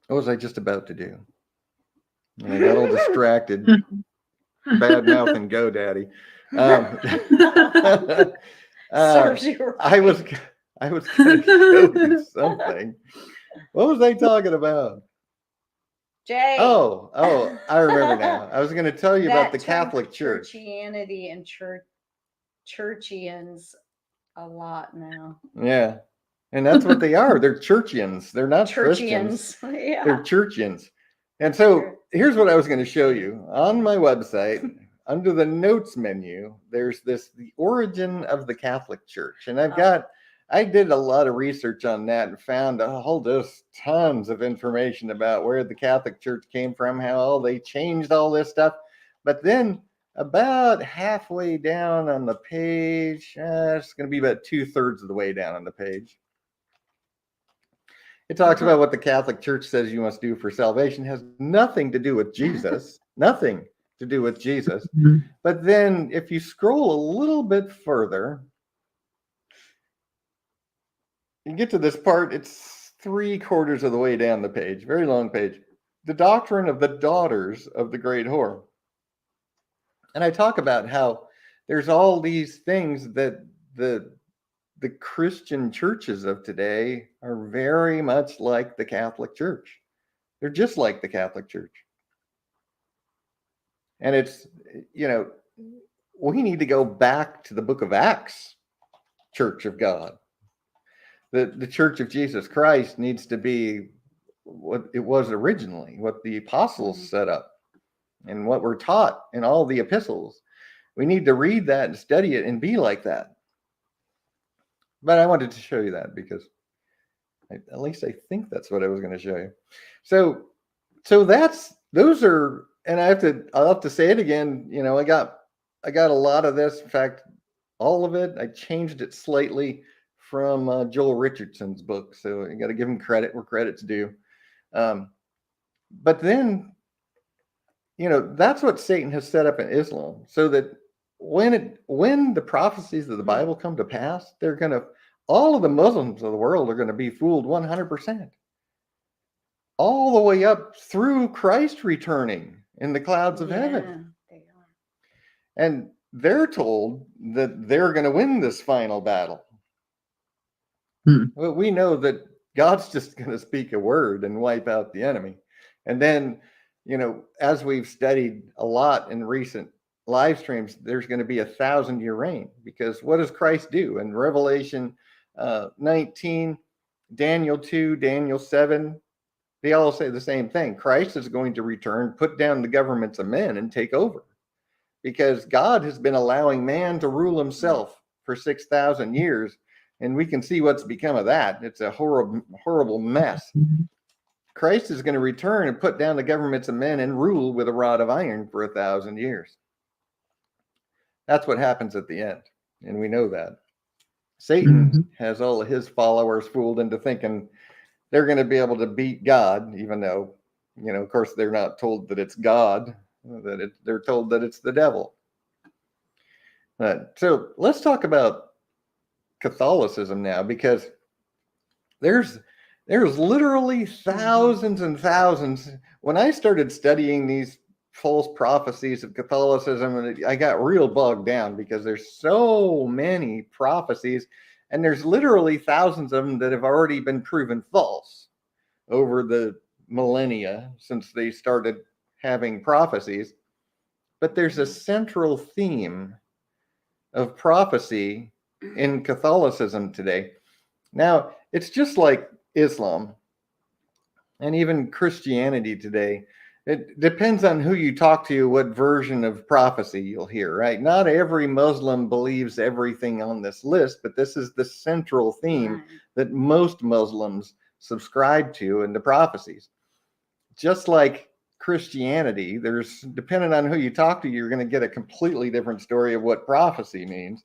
S2: was I just about to do? I got all distracted. Bad mouthing GoDaddy.
S1: Serves you right.
S2: I was going to show you something. What was I talking about?
S1: Jay.
S2: Oh, I remember now. I was going to tell you about the Catholic Church.
S1: Churchianity and Churchians a lot now.
S2: Yeah. And that's what they are. They're Churchians. They're not
S1: Churchians.
S2: Christians.
S1: Yeah.
S2: They're Churchians. And so here's what I was going to show you. On my website, under the notes menu, there's the origin of the Catholic Church. And I did a lot of research on that and found just tons of information about where the Catholic Church came from, how they changed all this stuff. But then about halfway down on the page, it's going to be about 2/3 of the way down on the page, it talks about what the Catholic Church says you must do for salvation. It has nothing to do with Jesus. Nothing to do with Jesus. But then if you scroll a little bit further, you get to this part. It's 3/4 of the way down the page. Very long page. The doctrine of the daughters of the great whore. And I talk about how there's all these things that the Christian churches of today are very much like the Catholic Church. They're just like the Catholic Church. And it's, we need to go back to the book of Acts, Church of God. The Church of Jesus Christ needs to be what it was originally, what the apostles set up and what we're taught in all the epistles. We need to read that and study it and be like that. But I wanted to show you that because at least I think that's what I was going to show you. So those are, and I'll have to say it again. I got a lot of this. In fact, all of it. I changed it slightly from Joel Richardson's book. So you got to give him credit where credit's due. But then, that's what Satan has set up in Islam, so that when the prophecies of the Bible come to pass, all of the Muslims of the world are going to be fooled 100%. All the way up through Christ returning in the clouds of heaven.
S1: They are.
S2: And they're told that they're going to win this final battle. Well, we know that God's just going to speak a word and wipe out the enemy. And then, as we've studied a lot in recent live streams, there's going to be 1,000-year reign, because what does Christ do? In Revelation 19, Daniel 2, Daniel 7, they all say the same thing. Christ is going to return, put down the governments of men, and take over, because God has been allowing man to rule himself for 6,000 years, and we can see what's become of that. It's a horrible, horrible mess. Christ is going to return and put down the governments of men and rule with a rod of iron for 1,000 years. That's what happens at the end, and we know that. Satan has all of his followers fooled into thinking they're going to be able to beat God, even though, of course, they're not told that it's God, they're told that it's the devil. So let's talk about Catholicism now, because there's literally thousands and thousands. When I started studying these false prophecies of Catholicism, and I got real bogged down because there's so many prophecies, and there's literally thousands of them that have already been proven false over the millennia since they started having prophecies. But there's a central theme of prophecy in Catholicism today. Now, it's just like Islam and even Christianity today. It depends on who you talk to, what version of prophecy you'll hear, right? Not every Muslim believes everything on this list, but this is the central theme that most Muslims subscribe to in the prophecies. Just like Christianity, depending on who you talk to, you're going to get a completely different story of what prophecy means,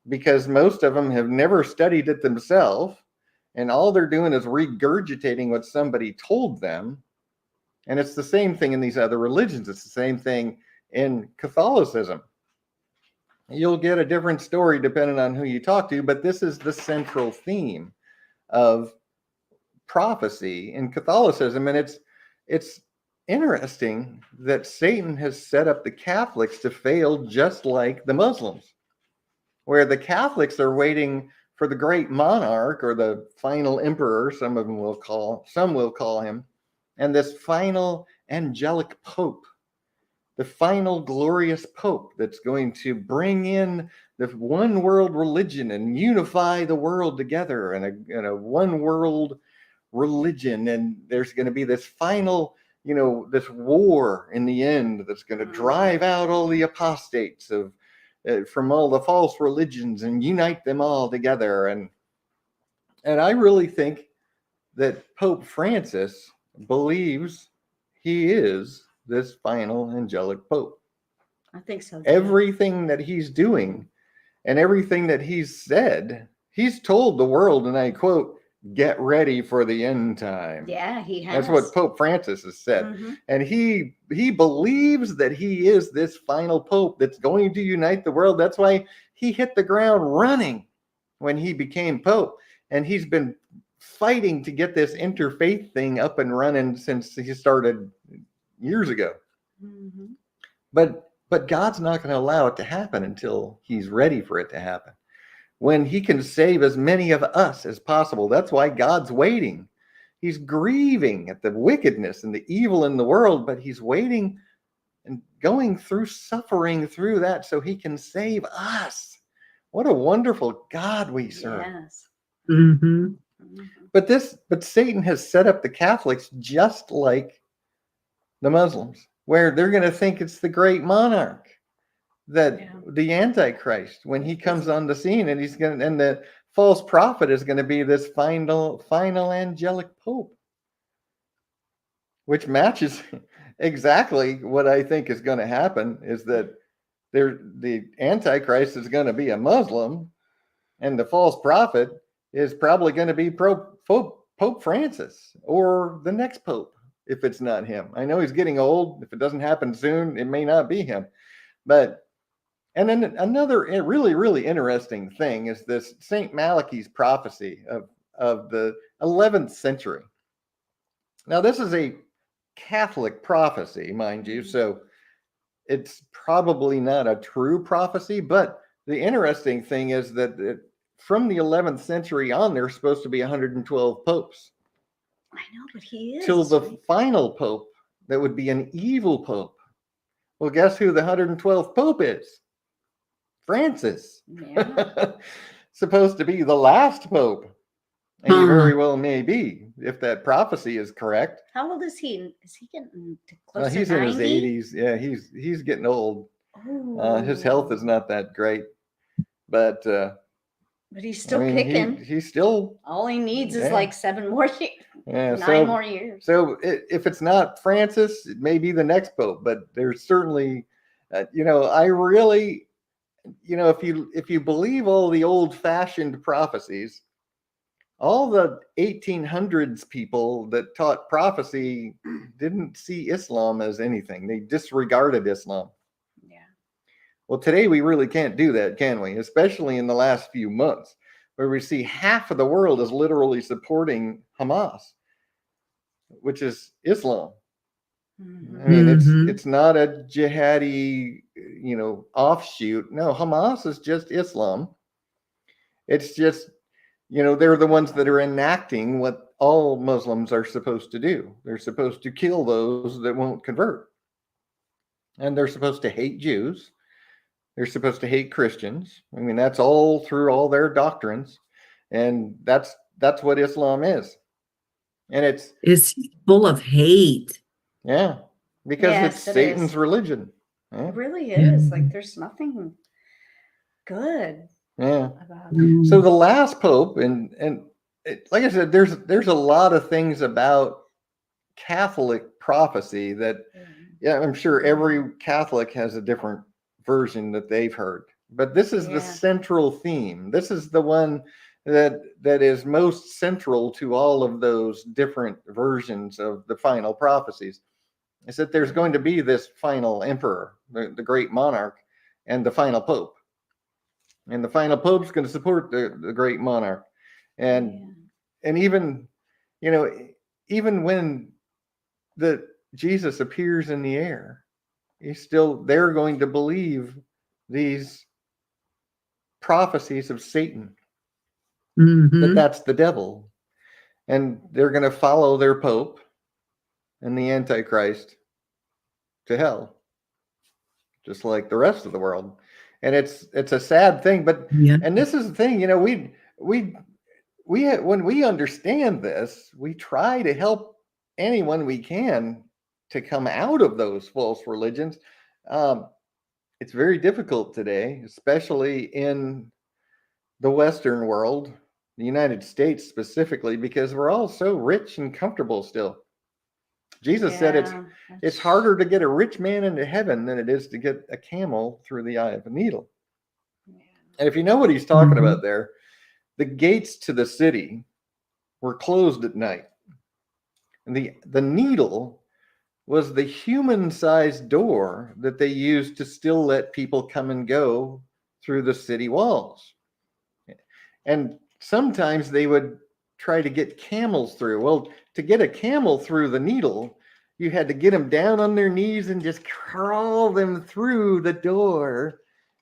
S2: because most of them have never studied it themselves, and all they're doing is regurgitating what somebody told them. And it's the same thing in these other religions. It's the same thing in Catholicism. You'll get a different story depending on who you talk to, but this is the central theme of prophecy in Catholicism. And it's interesting that Satan has set up the Catholics to fail just like the Muslims, where the Catholics are waiting for the great monarch or the final emperor, some will call him, and this final angelic pope, the final glorious pope that's going to bring in the one world religion and unify the world together in a one world religion. And there's going to be this final, this war in the end that's going to drive out all the apostates from all the false religions and unite them all together. And I really think that Pope Francis believes he is this final angelic pope.
S1: I think so too.
S2: Everything that he's doing and everything that he's said, he's told the world, and I quote, "Get ready for the end time."
S1: Yeah, he has.
S2: That's what Pope Francis has said. Mm-hmm. And he believes that he is this final pope that's going to unite the world. That's why he hit the ground running when he became pope. And he's been fighting to get this interfaith thing up and running since he started years ago. Mm-hmm. But God's not going to allow it to happen until he's ready for it to happen, when he can save as many of us as possible. That's why God's waiting. He's grieving at the wickedness and the evil in the world, but he's waiting and going through suffering through that so he can save us. What a wonderful God we serve.
S1: Yes.
S3: Mm-hmm.
S2: But Satan has set up the Catholics just like the Muslims, where they're going to think it's the great monarch, that the Antichrist, when he comes on the scene, and and the false prophet is going to be this final angelic pope, which matches exactly what I think is going to happen, is that the Antichrist is going to be a Muslim, and the false prophet is probably going to be Pope Francis or the next pope, if it's not him. I know he's getting old. If it doesn't happen soon, it may not be him. And then another really, really interesting thing is this St. Malachi's prophecy of the 11th century. Now, this is a Catholic prophecy, mind you, so it's probably not a true prophecy, but the interesting thing is that from the 11th century on, there's supposed to be 112 popes.
S1: I know, but he is.
S2: Till the final pope, that would be an evil pope. Well, guess who the 112th pope is? Francis. Yeah. Supposed to be the last pope. And he very well may be, if that prophecy is correct.
S1: How old is he? Is he getting close to
S2: he's
S1: 90?
S2: In his 80s. Yeah, he's getting old. His health is not that great. But
S1: he's still kicking.
S2: He's still.
S1: All he needs is like 7 more years.
S2: Yeah,
S1: 9 more years.
S2: So if it's not Francis, it may be the next pope. But there's certainly, I really, if you believe all the old-fashioned prophecies, all the 1800s people that taught prophecy didn't see Islam as anything. They disregarded Islam.
S1: Yeah.
S2: Well, today we really can't do that, can we? Especially in the last few months, where we see half of the world is literally supporting Hamas, which is Islam. Mm-hmm. I mean, it's not a jihadi, offshoot. No, Hamas is just Islam. It's just, they're the ones that are enacting what all Muslims are supposed to do. They're supposed to kill those that won't convert. And they're supposed to hate Jews. They're supposed to hate Christians. I mean, that's all through all their doctrines. And that's what Islam is. And
S3: it's full of hate.
S2: Yeah, because it's Satan's religion.
S1: Yeah. It really is. Like, there's nothing good.
S2: Yeah. So the last pope, and like I said, there's a lot of things about Catholic prophecy that, I'm sure every Catholic has a different version that they've heard. But this is the central theme. This is the one that is most central to all of those different versions of the final prophecies, is that there's going to be this final emperor, the great monarch, and the final pope. And the final pope's going to support the great monarch. And even, even when Jesus appears in the air, they're going to believe these prophecies of Satan, that's the devil. And they're going to follow their pope and the Antichrist to hell, just like the rest of the world. And it's a sad thing, but and this is the thing, we when we understand this, we try to help anyone we can to come out of those false religions. It's very difficult today, especially in the Western world, the United States specifically, because we're all so rich and comfortable still. Jesus said it's harder to get a rich man into heaven than it is to get a camel through the eye of a needle. And if you know what he's talking about there, the gates to the city were closed at night. And the needle was the human-sized door that they used to still let people come and go through the city walls. And sometimes they would try to get camels through. Well, to get a camel through the needle, you had to get them down on their knees and just crawl them through the door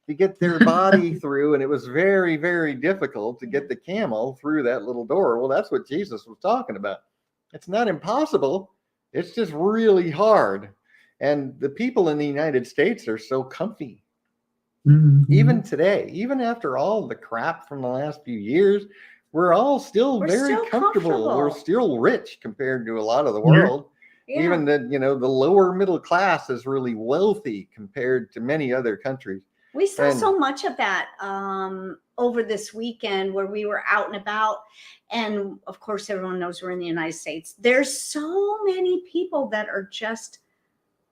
S2: to get their body through. And it was very, very difficult to get the camel through that little door. Well, that's what Jesus was talking about. It's not impossible. It's just really hard. And the people in the United States are so comfy. Even today, even after all the crap from the last few years, we're all still very comfortable. We're still rich compared to a lot of the world. Even the lower middle class is really wealthy compared to many other countries.
S1: We saw so much of that over this weekend where we were out and about. And of course, everyone knows we're in the United States. There's so many people that are just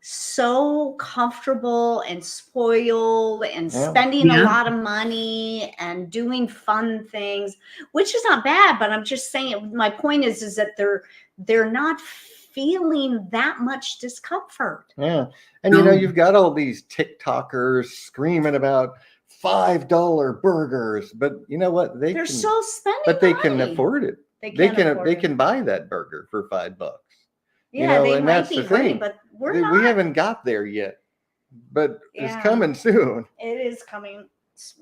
S1: so comfortable and spoiled and spending a lot of money and doing fun things, which is not bad, but I'm just saying, my point is that they're not feeling that much discomfort.
S2: And you've got all these TikTokers screaming about $5 burgers, but you know what? They're
S1: still spending
S2: but they
S1: money.
S2: Can afford it. They can buy that burger for $5.
S1: They
S2: and
S1: might
S2: that's
S1: be
S2: the thing.
S1: But we
S2: haven't got there yet, but it's coming soon.
S1: It is coming.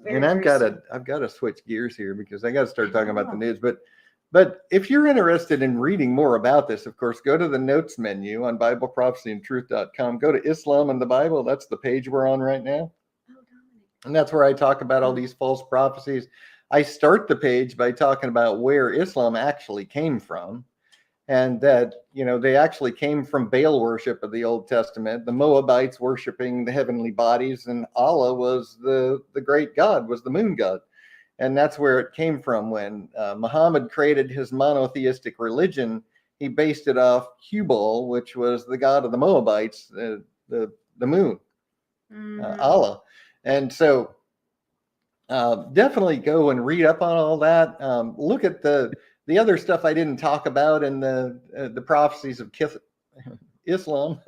S2: And I've got to switch gears here because I got to start talking about the news. But if you're interested in reading more about this, of course, go to the notes menu on BibleProphecyandTruth.com. Go to Islam and the Bible. That's the page we're on right now. And that's where I talk about all these false prophecies. I start the page by talking about where Islam actually came from. And that, they actually came from Baal worship of the Old Testament, the Moabites worshiping the heavenly bodies, and Allah was the great God, was the moon god. And that's where it came from. When Muhammad created his monotheistic religion, he based it off Hubal, which was the god of the Moabites, the moon, Allah. And so definitely go and read up on all that. Look at the other stuff I didn't talk about in the prophecies of Islam.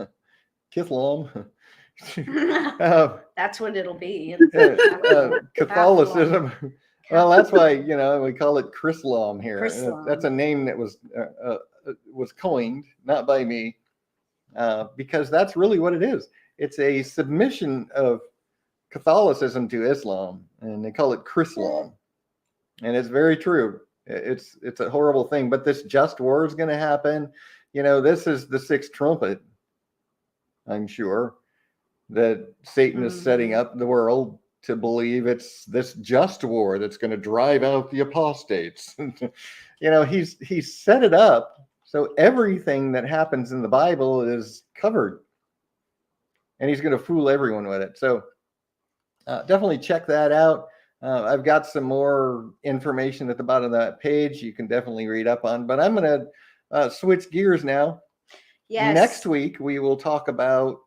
S1: That's what it'll be.
S2: Catholicism. Well, that's why we call it Chrislam here.
S1: Chrislam.
S2: That's a name that was coined, not by me, because that's really what it is. It's a submission of Catholicism to Islam, and they call it Chrislam, and it's very true. It's a horrible thing, but this just war is going to happen. This is the sixth trumpet. I'm sure that Satan is setting up the world to believe it's this just war that's going to drive out the apostates. He's set it up so everything that happens in the Bible is covered, and he's going to fool everyone with it. So definitely check that out. I've got some more information at the bottom of that page you can definitely read up on, but I'm going to switch gears now.
S1: Yes.
S2: Next week, we will talk about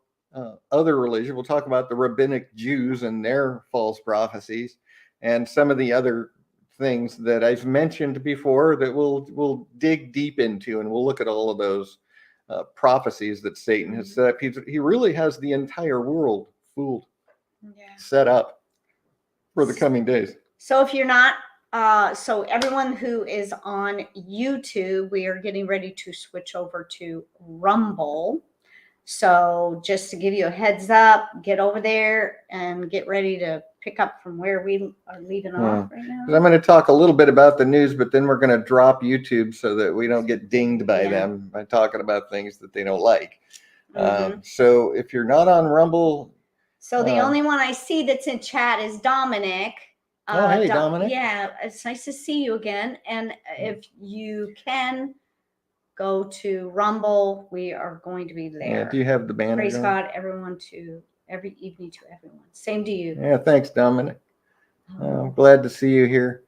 S2: other religion. We'll talk about the rabbinic Jews and their false prophecies and some of the other things that I've mentioned before that we'll dig deep into, and we'll look at all of those prophecies that Satan has set up. He really has the entire world fooled, set up for the coming days.
S1: So if you're not, so everyone who is on YouTube, we are getting ready to switch over to Rumble. So just to give you a heads up, get over there and get ready to pick up from where we are leaving off right now.
S2: I'm going to talk a little bit about the news, but then we're going to drop YouTube so that we don't get dinged by them by talking about things that they don't like. So if you're not on Rumble.
S1: So the only one I see that's in chat is Dominic.
S2: Hey, Dominic.
S1: Yeah, it's nice to see you again. And if you can go to Rumble, we are going to be there.
S2: Yeah, do you have the banner?
S1: Praise God, everyone, to every evening to everyone. Same to you.
S2: Yeah, thanks, Dominic. I'm glad to see you here.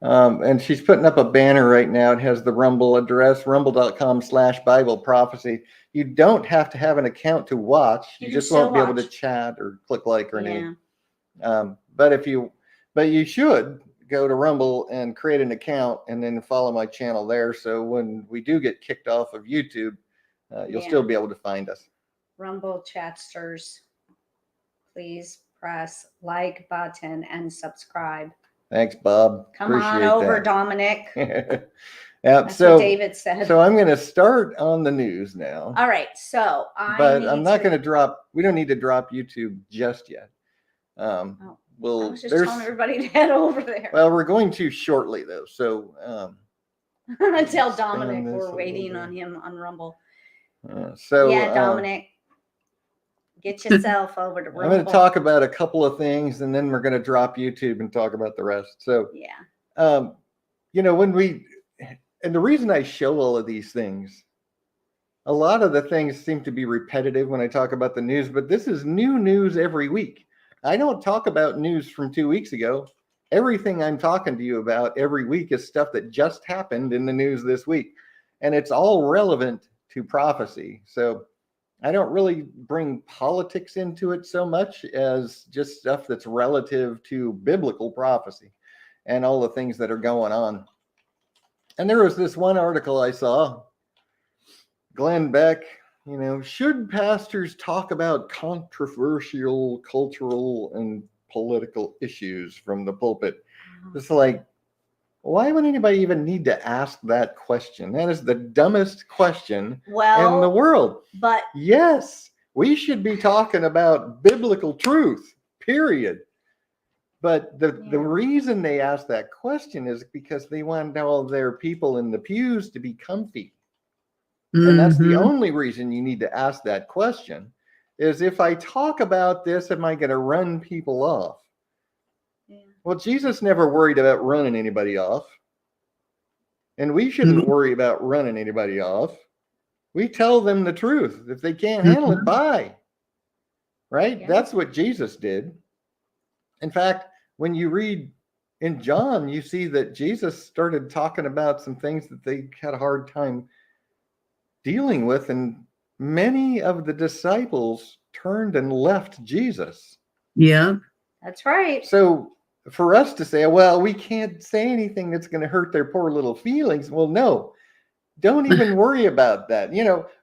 S2: And she's putting up a banner right now. It has the Rumble address, rumble.com/Bible prophecy. You don't have to have an account to watch. You just won't be able to chat or click like or anything. But you should go to Rumble and create an account and then follow my channel there. So when we do get kicked off of YouTube, you'll still be able to find us.
S1: Rumble chatsters, please press like button and subscribe.
S2: Thanks, Bob.
S1: Come on over, Dominic.
S2: That's
S1: what David said.
S2: So I'm going to start on the news now.
S1: All right. So
S2: I'm not going to drop. We don't need to drop YouTube just yet.
S1: I was just telling everybody to head over there.
S2: Well, we're going to shortly though. So
S1: tell Dominic we're waiting on him on Rumble. Dominic, get yourself over to Rumble.
S2: I'm going to talk about a couple of things, and then we're going to drop YouTube and talk about the rest. So and the reason I show all of these things, a lot of the things seem to be repetitive when I talk about the news, but this is new news every week. I don't talk about news from 2 weeks ago. Everything I'm talking to you about every week is stuff that just happened in the news this week. And it's all relevant to prophecy. So I don't really bring politics into it so much as just stuff that's relative to biblical prophecy and all the things that are going on. And there was this one article I saw, Glenn Beck, should pastors talk about controversial cultural and political issues from the pulpit? It's like, why would anybody even need to ask that question? That is the dumbest question in the world.
S1: But
S2: yes, we should be talking about biblical truth, period. But the reason they ask that question is because they want all their people in the pews to be comfy. And that's the only reason you need to ask that question, is if I talk about this, am I going to run people off? Well, Jesus never worried about running anybody off. And we shouldn't worry about running anybody off. We tell them the truth. If they can't handle it, bye. Right? Yeah. That's what Jesus did. In fact, when you read in John, you see that Jesus started talking about some things that they had a hard time dealing with, and many of the disciples turned and left Jesus.
S3: Yeah,
S1: that's right.
S2: So for us to say, well, we can't say anything that's going to hurt their poor little feelings. Well, no, don't even worry about that.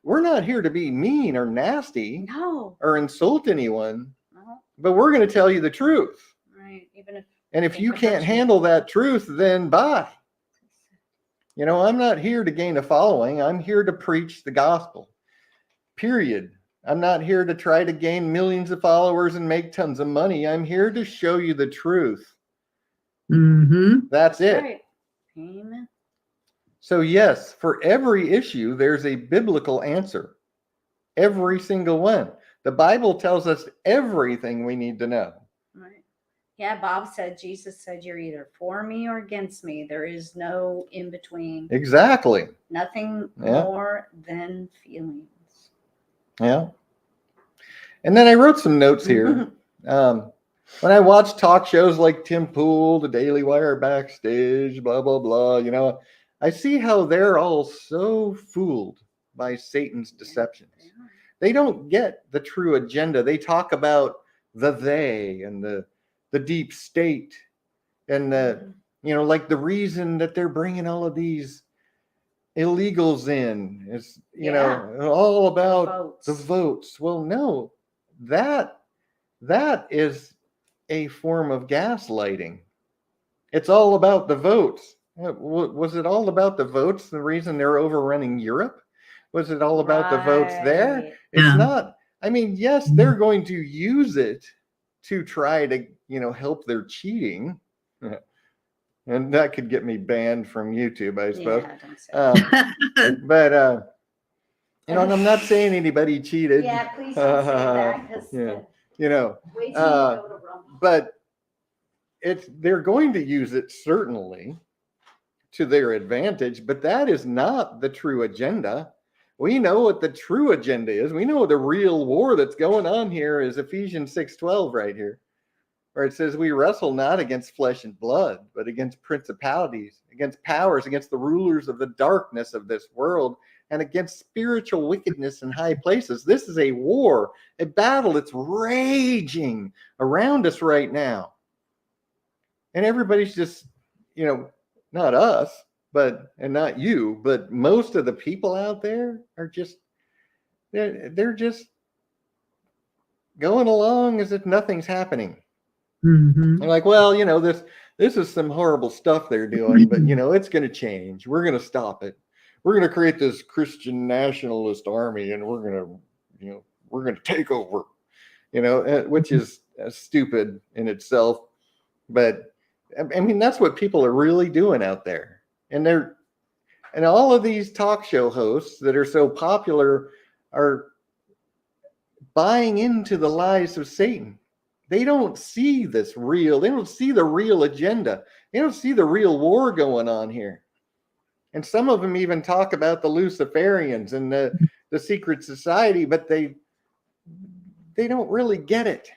S2: We're not here to be mean or nasty or insult anyone, but we're going to tell you the truth.
S1: Right.
S2: And if you can't handle that truth, then bye. I'm not here to gain a following. I'm here to preach the gospel, period. I'm not here to try to gain millions of followers and make tons of money. I'm here to show you the truth. That's it. Right.
S1: Amen.
S2: So yes, for every issue, there's a biblical answer. Every single one. The Bible tells us everything we need to know.
S1: Right. Yeah, Bob said, Jesus said, you're either for me or against me. There is no in between.
S2: Exactly.
S1: Nothing more than feelings.
S2: Yeah. And then I wrote some notes here. When I watch talk shows like Tim Pool, The Daily Wire, Backstage, blah, blah, blah, I see how they're all so fooled by Satan's deceptions. They don't get the true agenda. They talk about the they and the deep state and Like the reason that they're bringing all of these illegals in is, all about the votes. Well, no, that is a form of gaslighting. It's all about the votes. Was it all about the votes? The reason they're overrunning Europe? Was it all about the votes there? It's not. I mean, yes, they're going to use it to try to, help their cheating. And that could get me banned from YouTube, I suppose. But, and I'm not saying anybody cheated.
S1: Yeah, please don't say that.
S2: But they're going to use it certainly to their advantage, but that is not the true agenda. We know what the true agenda is. We know the real war that's going on here is Ephesians 6:12 right here, where it says we wrestle not against flesh and blood, but against principalities, against powers, against the rulers of the darkness of this world, and against spiritual wickedness in high places. This is a war, a battle that's raging around us right now. And everybody's just, not us, and not you, but most of the people out there are just, they're just going along as if nothing's happening. They're like, well, this is some horrible stuff they're doing, but it's going to change. We're going to stop it. We're going to create this Christian nationalist army, and we're going to take over, which is stupid in itself. But I mean, that's what people are really doing out there. And all of these talk show hosts that are so popular are buying into the lies of Satan. They don't see they don't see the real agenda. They don't see the real war going on here. And some of them even talk about the Luciferians and the secret society, but they don't really get it.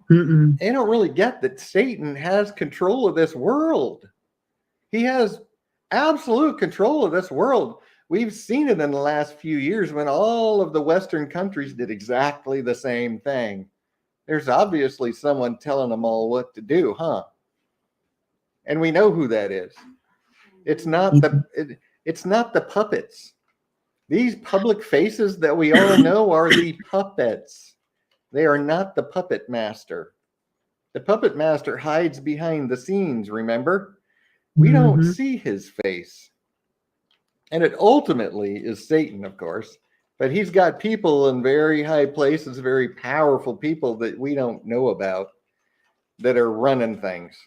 S2: They don't really get that Satan has control of this world. He has absolute control of this world. We've seen it in the last few years when all of the Western countries did exactly the same thing. There's obviously someone telling them all what to do, huh? And we know who that is. It's not the puppets. These public faces that we all know are the puppets. They are not the puppet master. The puppet master hides behind the scenes, remember? We don't see his face. And it ultimately is Satan, of course. But he's got people in very high places, very powerful people that we don't know about that are running things.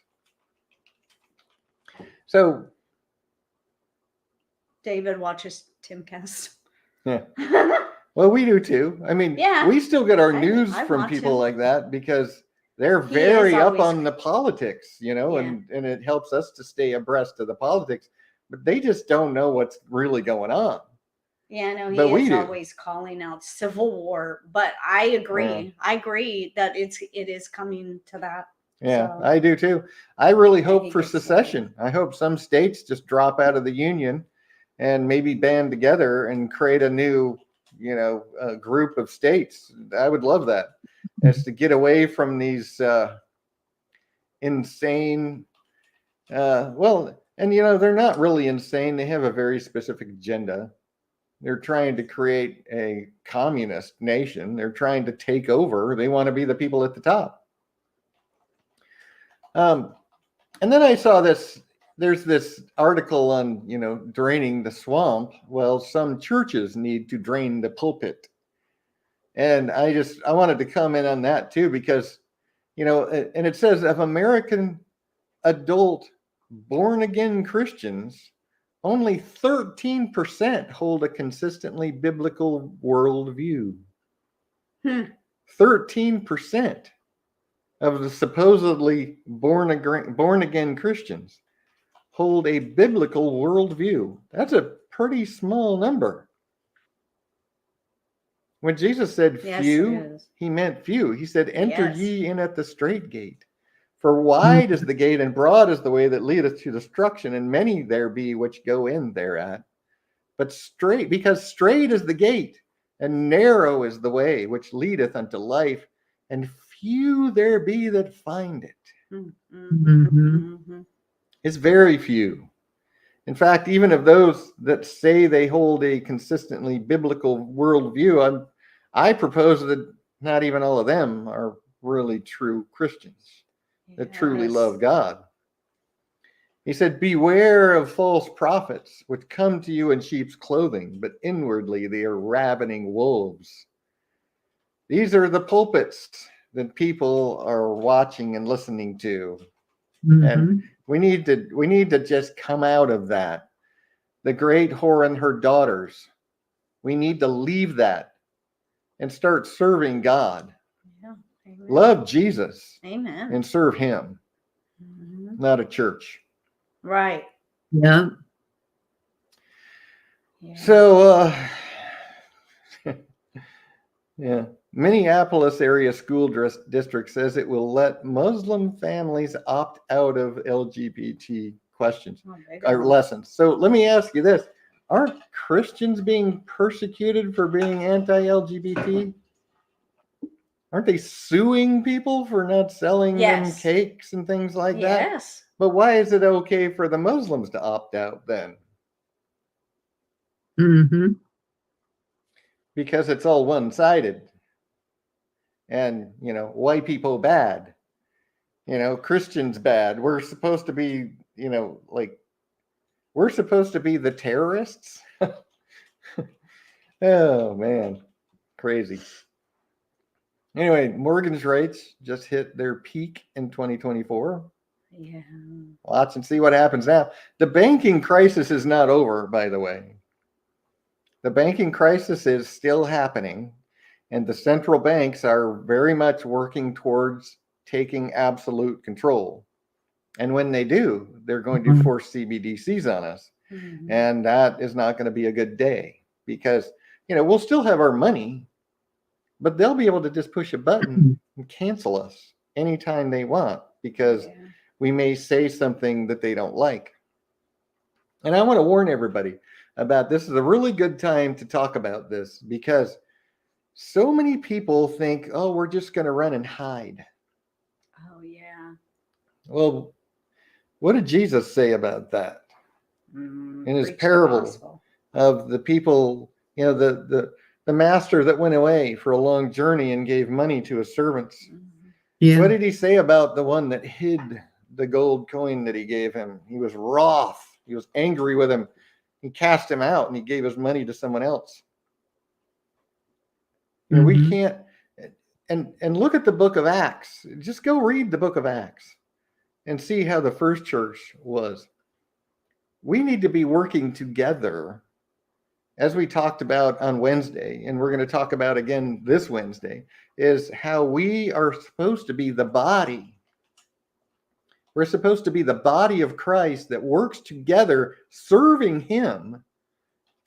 S2: So
S1: David watches Timcast.
S2: Yeah. Well, we do too. I mean, we still get our news from people like that because they're very up on the politics, and it helps us to stay abreast of the politics. But they just don't know what's really going on.
S1: Yeah, no, he is always calling out civil war. But I agree. Yeah. I agree that it is coming to that.
S2: Yeah, so, I do too. I really hope for secession. I hope some states just drop out of the union and maybe band together and create a new, group of states. I would love that. As to get away from these insane, and they're not really insane. They have a very specific agenda. They're trying to create a communist nation. They're trying to take over. They want to be the people at the top. And then I saw this. There's this article on, draining the swamp. Well, some churches need to drain the pulpit. And I wanted to comment on that too, because, and it says of American adult born again Christians, only 13% hold a consistently biblical worldview. 13% of the supposedly born again Christians hold a biblical worldview. That's a pretty small number. When Jesus said few, he meant few. He said, enter ye in at the strait gate. For wide is the gate and broad is the way that leadeth to destruction, and many there be which go in thereat. But because straight is the gate, and narrow is the way which leadeth unto life, and few there be that find it. It's very few. In fact, even of those that say they hold a consistently biblical worldview, I propose that not even all of them are really true Christians that truly love God. He said, beware of false prophets, which come to you in sheep's clothing, but inwardly they are ravening wolves. These are the pulpits that people are watching and listening to. And we need to just come out of that. The great whore and her daughters. We need to leave that and start serving God.
S1: Yeah. Amen.
S2: Love Jesus.
S1: Amen.
S2: And serve him, not a church.
S1: Right.
S3: Yeah.
S2: So, yeah, Minneapolis area school district says it will let Muslim families opt out of LGBT questions or lessons. So let me ask you this. Aren't Christians being persecuted for being anti-LGBT? Aren't they suing people for not selling them cakes and things like that?
S1: Yes.
S2: But why is it okay for the Muslims to opt out then? Because it's all one-sided. And, white people bad. Christians bad. We're supposed to be, we're supposed to be the terrorists. Oh, man. Crazy. Anyway, mortgage rates just hit their peak in 2024.
S1: Yeah.
S2: Watch and see what happens now. The banking crisis is not over, by the way. The banking crisis is still happening, and the central banks are very much working towards taking absolute control. And when they do, they're going to force CBDCs on us. And that is not going to be a good day because, we'll still have our money, but they'll be able to just push a button and cancel us anytime they want because we may say something that they don't like. And I want to warn everybody about this. Is a really good time to talk about this because so many people think, oh, we're just going to run and hide.
S1: Oh, yeah.
S2: Well, what did Jesus say about that? In his parable of the people, the master that went away for a long journey and gave money to his servants. What did he say about the one that hid the gold coin that he gave him? He was wroth. He was angry with him. He cast him out and he gave his money to someone else. We can't, and look at the book of Acts. Just go read the book of Acts and see how the first church was. We need to be working together, as we talked about on Wednesday, and we're going to talk about again this Wednesday, is how we are supposed to be the body. We're supposed to be the body of Christ that works together, serving him,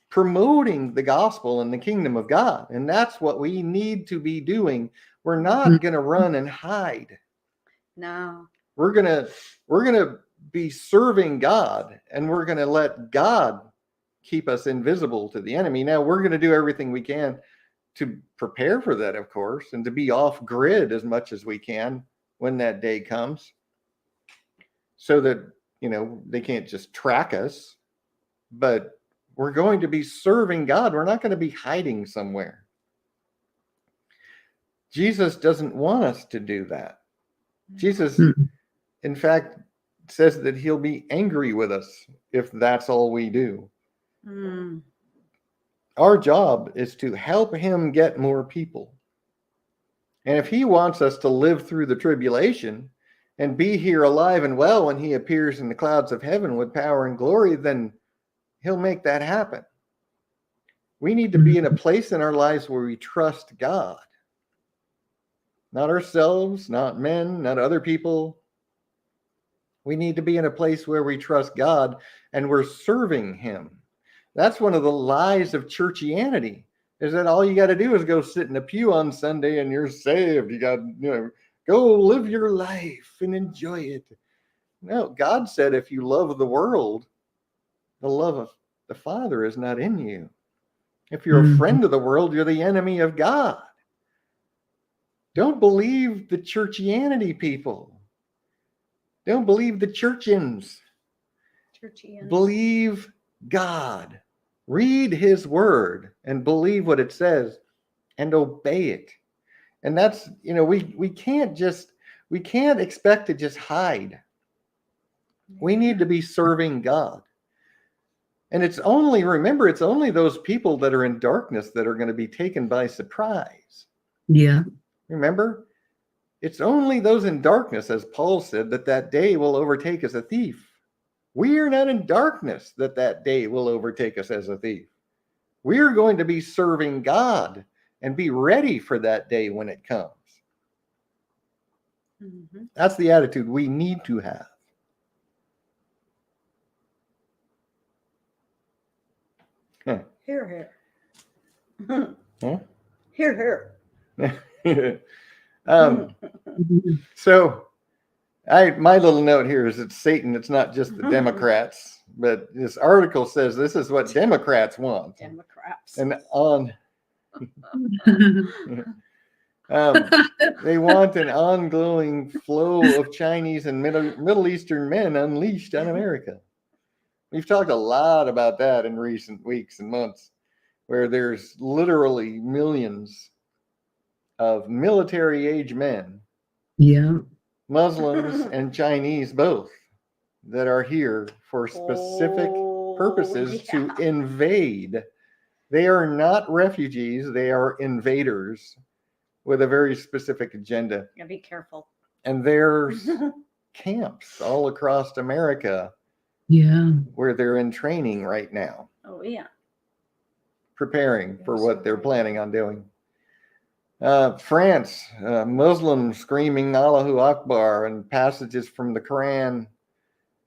S2: promoting the gospel and the kingdom of God. And that's what we need to be doing. We're not going to run and hide.
S1: No.
S2: We're going to be serving God, and we're going to let God keep us invisible to the enemy. Now, we're going to do everything we can to prepare for that, of course, and to be off grid as much as we can when that day comes so that, they can't just track us. But we're going to be serving God. We're not going to be hiding somewhere. Jesus doesn't want us to do that. Jesus, in fact, says that he'll be angry with us if that's all we do. Our job is to help him get more people. And if he wants us to live through the tribulation and be here alive and well when he appears in the clouds of heaven with power and glory, then he'll make that happen. We need to be in a place in our lives where we trust God. Not ourselves, not men, not other people. We need to be in a place where we trust God and we're serving him. That's one of the lies of churchianity, is that all you got to do is go sit in a pew on Sunday and you're saved. You got, go live your life and enjoy it. No, God said if you love the world, the love of the Father is not in you. If you're a friend of the world, you're the enemy of God. Don't believe the churchianity people. Don't believe the churchians.
S1: Churchians.
S2: Believe God. Read his word and believe what it says and obey it. And that's, we can't expect to just hide. We need to be serving God. And remember, it's only those people that are in darkness that are going to be taken by surprise.
S3: Yeah.
S2: Remember, it's only those in darkness, as Paul said, that day will overtake as a thief. We are not in darkness that day will overtake us as a thief. We are going to be serving God and be ready for that day when it comes. Mm-hmm. That's the attitude we need to have. Huh.
S1: Here.
S2: Huh?
S1: Here.
S2: So my little note here is it's Satan. It's not just the Democrats, but this article says this is what Democrats want.
S1: Democrats.
S2: And they want an ongoing flow of Chinese and Middle Eastern men unleashed on America. We've talked a lot about that in recent weeks and months, where there's literally millions of military-age men, Muslims and Chinese both, that are here for specific purposes to invade. They are not refugees. They are invaders with a very specific agenda.
S1: Yeah, be careful.
S2: And there's camps all across America where they're in training right now.
S1: Oh, yeah.
S2: Preparing for what they're planning on doing. France, Muslims screaming Allahu Akbar and passages from the Quran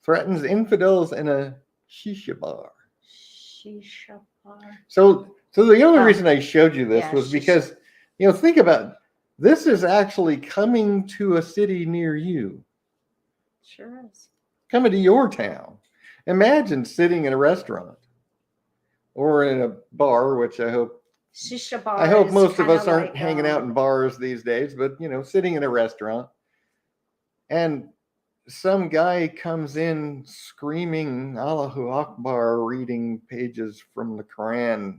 S2: threatens infidels in a shisha bar.
S1: Shisha bar.
S2: So the only reason I showed you this was because, think about it. This is actually coming to a city near you.
S1: Sure is.
S2: Coming to your town. Imagine sitting in a restaurant or in a bar, which I hope
S1: shisha bar.
S2: I hope most of us aren't hanging out in bars these days, but sitting in a restaurant and some guy comes in screaming Allahu Akbar, reading pages from the Quran,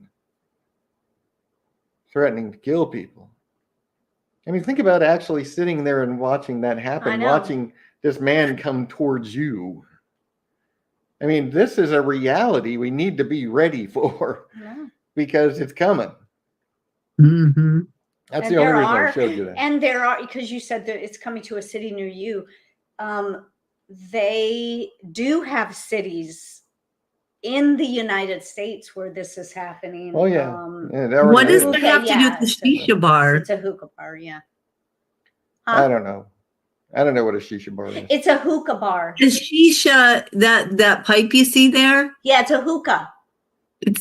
S2: threatening to kill people. I mean, think about actually sitting there and watching that happen, watching this man come towards you. I mean, this is a reality we need to be ready for because it's coming.
S3: Mm-hmm.
S2: That's the only reason I showed you that.
S1: And there are, because you said that it's coming to a city near you. They do have cities in the United States where this is happening.
S2: Oh, yeah.
S3: What does that have to do with the shisha bar?
S1: It's a hookah bar, yeah.
S2: I don't know. I don't know what a shisha bar is.
S1: It's a hookah bar.
S3: The shisha, that pipe you see there?
S1: Yeah, it's a hookah.
S3: It's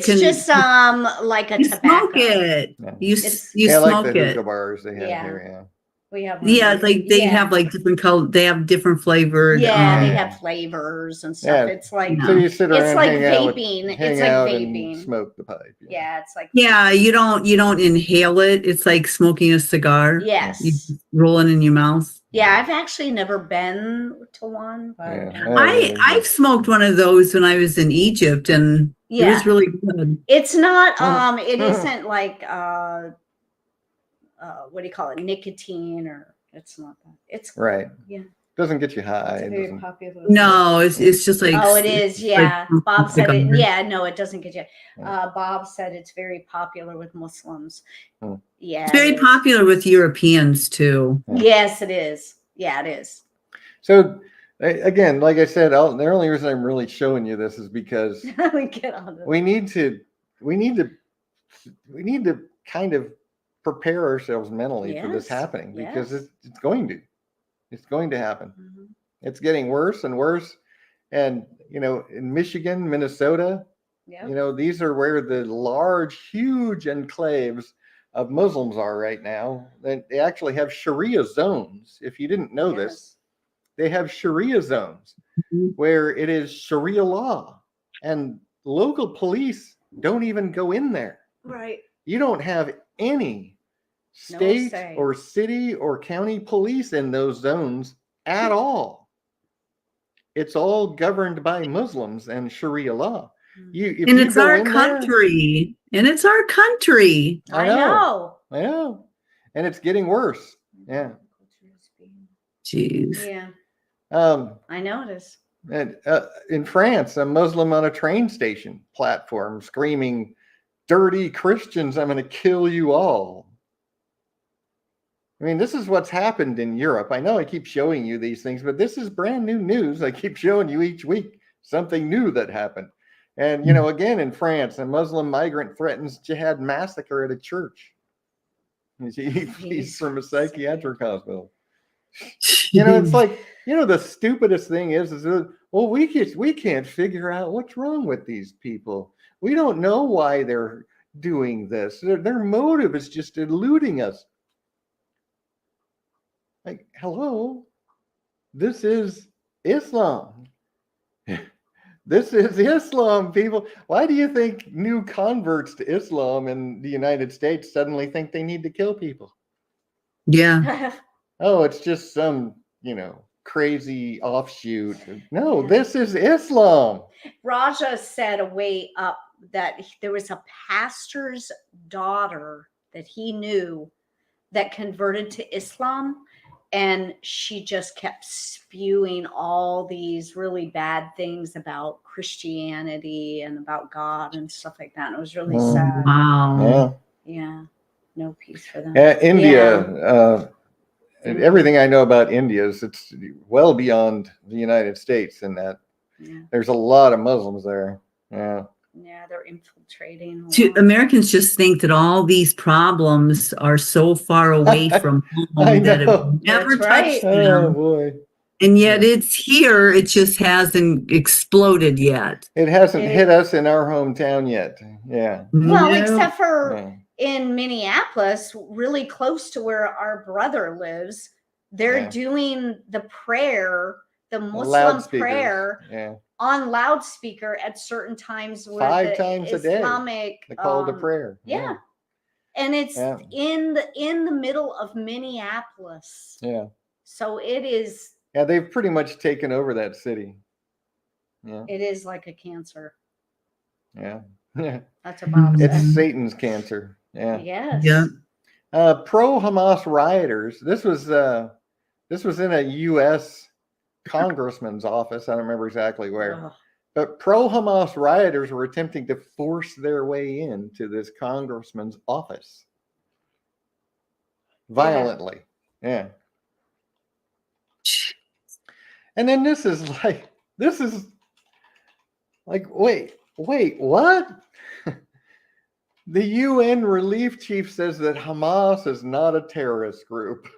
S1: just like a tobacco.
S3: Smoke it.
S2: Yeah.
S3: You
S2: like
S3: smoke
S2: the
S3: it.
S2: hookah bars they have here.
S1: We have
S3: it's like they have like different color. They have different flavored.
S1: They have flavors and stuff. It's like
S2: so you sit around,
S1: it's like
S2: hang
S1: vaping.
S2: Out, hang out and smoke the pipe.
S1: Yeah, it's like
S3: you don't inhale it. It's like smoking a cigar.
S1: Yes,
S3: you roll it in your mouth.
S1: Yeah, I've actually never been to one, but
S3: I've smoked one of those when I was in Egypt, and it was really good.
S1: It's not it isn't like what do you call it, nicotine, or it's not that. It's
S2: right. Yeah. Doesn't get you high.
S1: It's very popular.
S3: No, it's just like
S1: it is. Yeah. Like Bob said it. Yeah, no, it doesn't get you. Bob said it's very popular with Muslims. Yeah.
S3: It's very popular with Europeans too.
S1: Yes, it is. Yeah, it is.
S2: So again, like I said, the only reason I'm really showing you this is because we need to kind of prepare ourselves mentally for this happening because it's going to happen. Mm-hmm. It's getting worse and worse. And, in Michigan, Minnesota, these are where the huge enclaves of Muslims are right now. They actually have Sharia zones. If you didn't know this, they have Sharia zones where it is Sharia law, and local police don't even go in there.
S1: Right.
S2: You don't have any state or city or county police in those zones at all. it's all governed by Muslims and Sharia law.
S3: And it's our country. And it's our country.
S1: I know.
S2: And it's getting worse. Yeah.
S3: Jeez.
S1: Yeah. I know it is.
S2: And in France, a Muslim on a train station platform screaming, "Dirty Christians, I'm going to kill you all." I mean, this is what's happened in Europe. I know I keep showing you these things, but this is brand new news. I keep showing you each week something new that happened. And, again, in France, a Muslim migrant threatens jihad massacre at a church. He's from a psychiatric hospital. It's like, the stupidest thing is well, we can't figure out what's wrong with these people. We don't know why they're doing this. Their motive is just eluding us. Like, hello, this is Islam. This is Islam, people. Why do you think new converts to Islam in the United States suddenly think they need to kill people?
S3: Yeah.
S2: Oh, it's just some, crazy offshoot. No, this is Islam.
S1: Raja said a way up that there was a pastor's daughter that he knew that converted to Islam, and she just kept spewing all these really bad things about Christianity and about God and stuff like that. And it was really sad.
S3: Wow.
S1: Yeah. No peace for them.
S2: India, everything I know about India is it's well beyond the United States in that there's a lot of Muslims there.
S1: Yeah, they're infiltrating.
S3: Americans just think that all these problems are so far away from home that it never touched them.
S2: Oh boy.
S3: And yet it's here. It just hasn't exploded yet.
S2: It hasn't hit us in our hometown yet. Yeah.
S1: Well, except for in Minneapolis, really close to where our brother lives, they're doing the prayer, the Muslim prayer on loudspeaker at certain times. Where
S2: 5 times a day. They call it a prayer.
S1: Yeah. And it's in the middle of Minneapolis.
S2: Yeah.
S1: So it is.
S2: Yeah, they've pretty much taken over that city. Yeah.
S1: It is like a cancer.
S2: Yeah.
S1: That's about it.
S2: It's Satan's cancer. Yeah.
S1: Yes.
S3: Yeah.
S2: Pro-Hamas rioters. This was in a U.S. congressman's office. I don't remember exactly where. But pro-Hamas rioters were attempting to force their way into this congressman's office violently. Yeah. And then this is like, wait, what? The UN relief chief says that Hamas is not a terrorist group.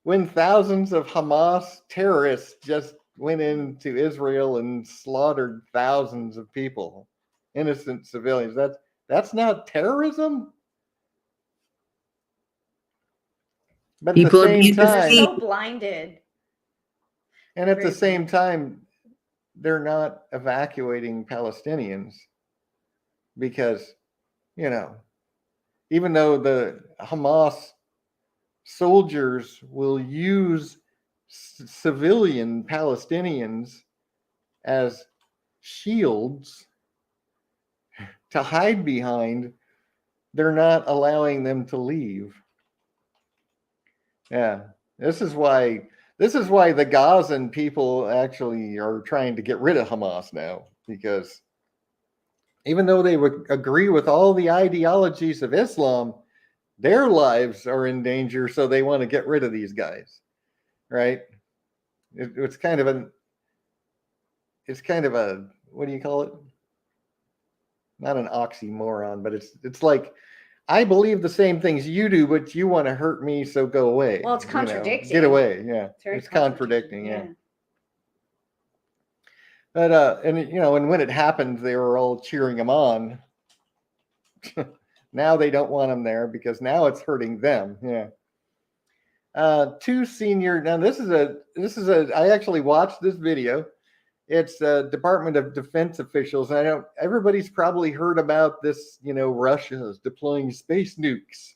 S2: When thousands of Hamas terrorists just went into Israel and slaughtered thousands of people, innocent civilians, that's not terrorism? But at the same time,
S1: they're so blinded.
S2: And at the same time, they're not evacuating Palestinians because, even though the Hamas soldiers will use civilian Palestinians as shields to hide behind, they're not allowing them to leave. Yeah, this is why the Gazan people actually are trying to get rid of Hamas now, because even though they would agree with all the ideologies of Islam, their lives are in danger, so they want to get rid of these guys, right? It's kind of a, what do you call it? Not an oxymoron, but it's like, I believe the same things you do, but you want to hurt me, so go away.
S1: Well, it's contradicting.
S2: Get away, yeah. It's contradicting, yeah. But and when it happened, they were all cheering him on. Now they don't want him there because now it's hurting them. Yeah. 2 senior. Now this is a. I actually watched this video. It's Department of Defense officials. And everybody's probably heard about this. Russia is deploying space nukes.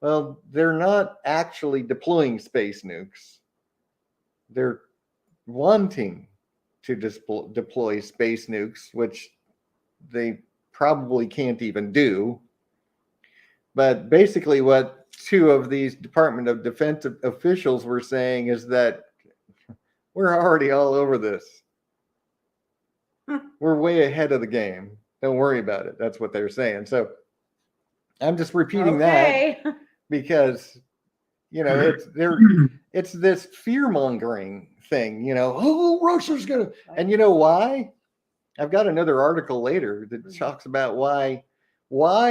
S2: Well, they're not actually deploying space nukes. They're wanting to deploy space nukes, which they probably can't even do. But basically what two of these Department of Defense officials were saying is that we're already all over this. We're way ahead of the game. Don't worry about it. That's what they're saying. So I'm just repeating that because, you know, it's this fear-mongering thing, you know, oh, Russia's gonna, and you know why? I've got another article later that talks about why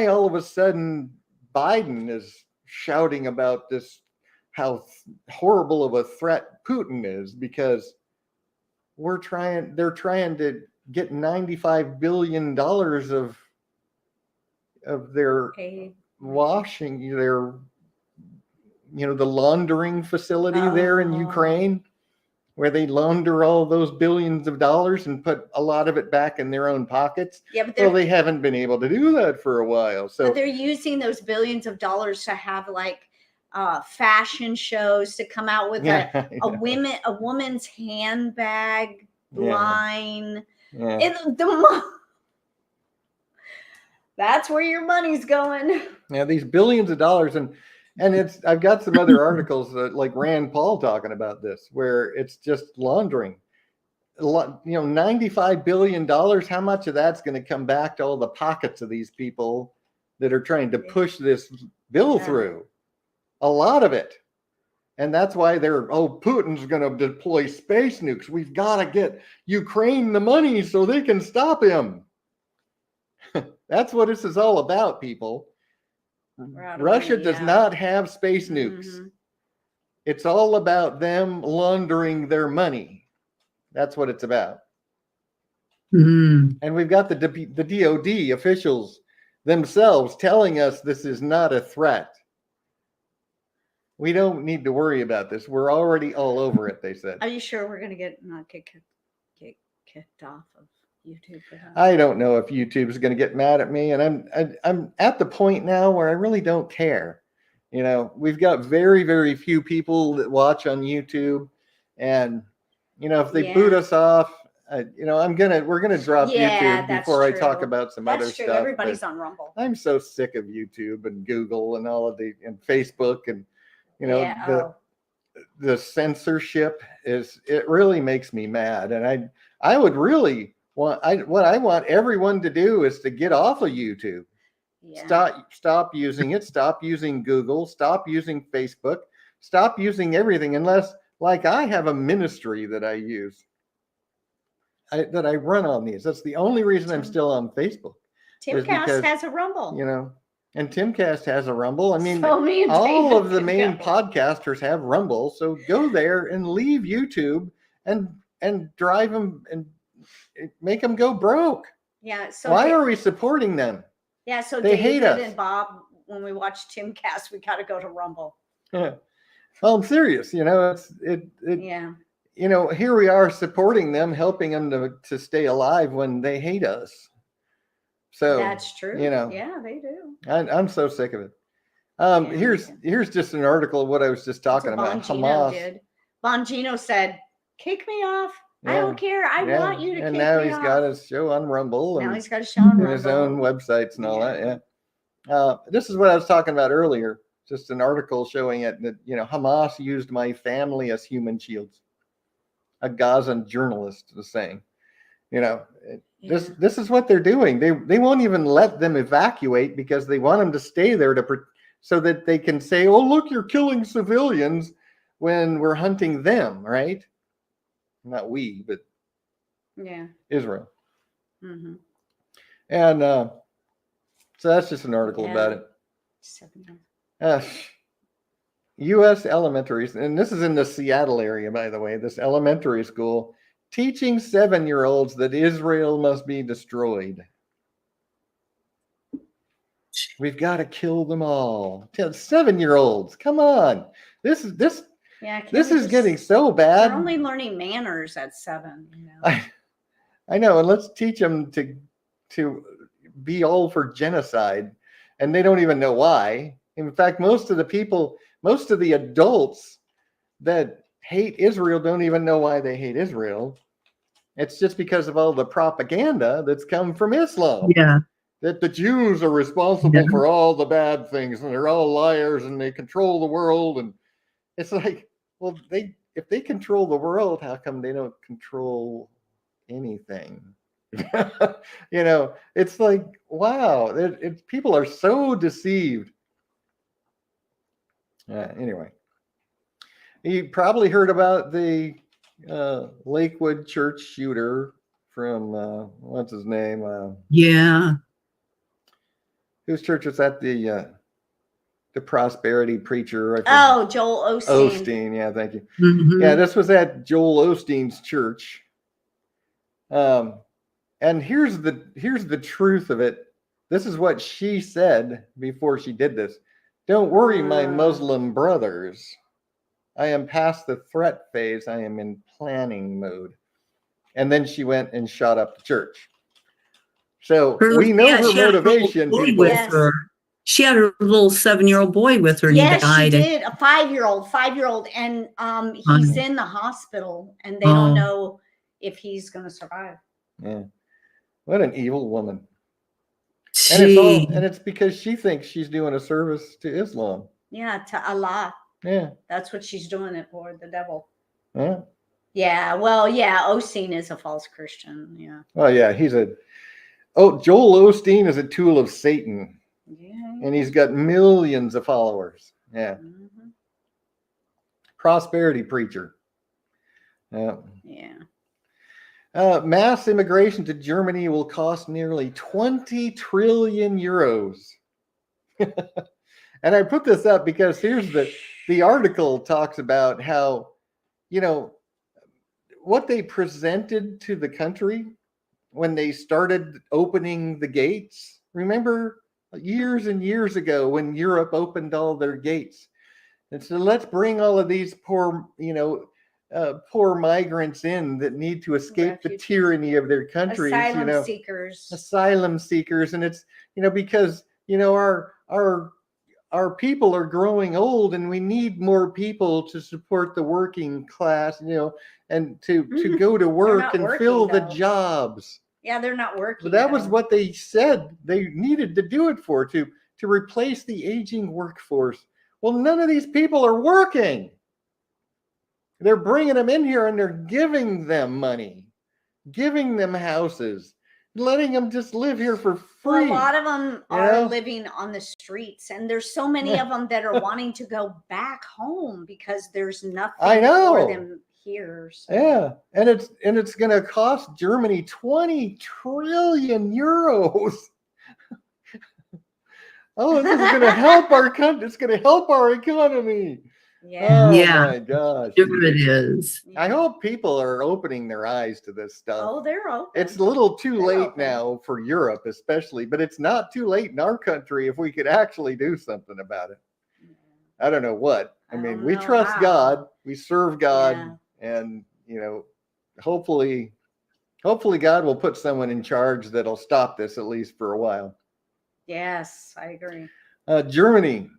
S2: all of a sudden Biden is shouting about this, how horrible of a threat Putin is, because they're trying to get $95 billion of their washing, their, you know, the laundering facility there in Ukraine, where they launder all those billions of dollars and put a lot of it back in their own pockets. Yeah, but they haven't been able to do that for a while. So
S1: but they're using those billions of dollars to have like fashion shows, to come out with a woman's handbag line. Yeah. That's where your money's going.
S2: Yeah, these billions of dollars, and it's, I've got some other articles like Rand Paul talking about this, where it's just laundering. A lot, you know, $95 billion. How much of that's going to come back to all the pockets of these people that are trying to push this bill through? A lot of it. And that's why Putin's going to deploy space nukes. We've got to get Ukraine the money so they can stop him. That's what this is all about, people. Russia does not have space nukes. It's all about them laundering their money. That's what it's about. And we've got the DOD officials themselves telling us this is not a threat. We don't need to worry about this. We're already all over it, they said.
S1: Are you sure we're going to not get kicked off of YouTube for that?
S2: I don't know if YouTube is going to get mad at me, and I'm at the point now where I really don't care. You know, we've got very, very few people that watch on YouTube, and you know, if they boot us off, you know, we're gonna drop YouTube before I talk about some other stuff.
S1: Everybody's on Rumble.
S2: I'm so sick of YouTube and Google and all of and Facebook, and you know, the censorship it really makes me mad, and I would really what I want everyone to do is to get off of YouTube. Stop using it. Stop using Google. Stop using Facebook. Stop using everything, unless, like, I have a ministry that I use, that I run on these. That's the only reason I'm still on Facebook.
S1: Timcast has a Rumble.
S2: You know, and Timcast has a Rumble. I mean, all of the main podcasters have Rumble. So go there and leave YouTube and drive them and make them go broke.
S1: Yeah. So
S2: why are we supporting them?
S1: Yeah. So
S2: they
S1: David
S2: hate us.
S1: And Bob, when we watch Timcast, we got to go to Rumble.
S2: Yeah. Well, I'm serious. You know,
S1: yeah.
S2: You know, here we are supporting them, helping them to stay alive when they hate us. So
S1: that's true.
S2: You know,
S1: yeah, they do.
S2: I'm so sick of it. Here's just an article of what I was just talking about. Hamas.
S1: Bongino said, "Kick me off. I don't care. I want you to kick me off."
S2: And now he's got his show on Rumble.
S1: Now he's got a show on Rumble.
S2: His own websites and all that. Yeah. This is what I was talking about earlier. Just an article showing it that, you know, Hamas used my family as human shields. A Gazan journalist was saying, you know, this is what they're doing. They won't even let them evacuate because they want them to stay there so that they can say, "Oh, look, you're killing civilians," when we're hunting them, right? Not we, but Israel.
S1: Mm-hmm.
S2: And so that's just an article about it. U.S. elementaries, and this is in the Seattle area, by the way, this elementary school teaching 7-year-olds that Israel must be destroyed. We've got to kill them all. 7-year-olds, come on. This is getting so bad.
S1: They're only learning manners at 7. You know?
S2: I know, and let's teach them to be all for genocide, and they don't even know why. In fact, most of the adults that hate Israel don't even know why they hate Israel. It's just because of all the propaganda that's come from Islam.
S3: Yeah.
S2: That the Jews are responsible for all the bad things and they're all liars and they control the world. And it's like, well, if they control the world, how come they don't control anything? You know, it's like, wow, people are so deceived. Anyway, you probably heard about the Lakewood church shooter from what's his name?
S3: Yeah.
S2: Whose church was that? The prosperity preacher.
S1: Oh, Joel Osteen.
S2: Osteen, yeah, thank you.
S3: Mm-hmm.
S2: Yeah, this was at Joel Osteen's church. And here's the truth of it. This is what she said before she did this. Don't worry, my Muslim brothers. I am past the threat phase. I am in planning mode. And then she went and shot up the church. So we know her motivation.
S3: She had her little 7-year-old boy with her. And
S1: yes,
S3: he died.
S1: She did. A 5-year-old, and he's in the hospital, and they don't know if he's going to survive.
S2: Yeah, what an evil woman. And it's because she thinks she's doing a service to Islam.
S1: Yeah, to Allah.
S2: Yeah,
S1: that's what she's doing it for, the devil.
S2: Yeah.
S1: Yeah. Well, yeah. Osteen is a false Christian. Yeah.
S2: Oh yeah, Joel Osteen is a tool of Satan. Yeah. And he's got millions of followers. Yeah. Mm-hmm. Prosperity preacher. Yeah. Yeah. Mass immigration to Germany will cost nearly 20 trillion euros. And I put this up because here's the article talks about how, what they presented to the country when they started opening the gates. Remember years and years ago when Europe opened all their gates. And so let's bring all of these poor migrants in that need to escape the tyranny of their countries. Asylum seekers. And it's, because, our people are growing old and we need more people to support the working class, and to go to work and fill the jobs.
S1: Yeah, they're not working.
S2: But that was what they said they needed to do it for, to replace the aging workforce. Well, none of these people are working. They're bringing them in here and they're giving them money, giving them houses, letting them just live here for free.
S1: Well, a lot of them are living on the streets, and there's so many of them that are wanting to go back home because there's nothing for them here. So.
S2: Yeah, and it's going to cost Germany 20 trillion euros. Oh, this is going to help our country. It's going to help our economy.
S1: Yeah.
S2: Oh my gosh.
S3: Sure it is.
S2: I hope people are opening their eyes to this stuff.
S1: Oh, they're open.
S2: It's a little too late now for Europe, especially, but it's not too late in our country if we could actually do something about it. I don't know what. I mean, we trust God, we serve God, and hopefully God will put someone in charge that'll stop this at least for a while.
S1: Yes, I agree.
S2: Germany.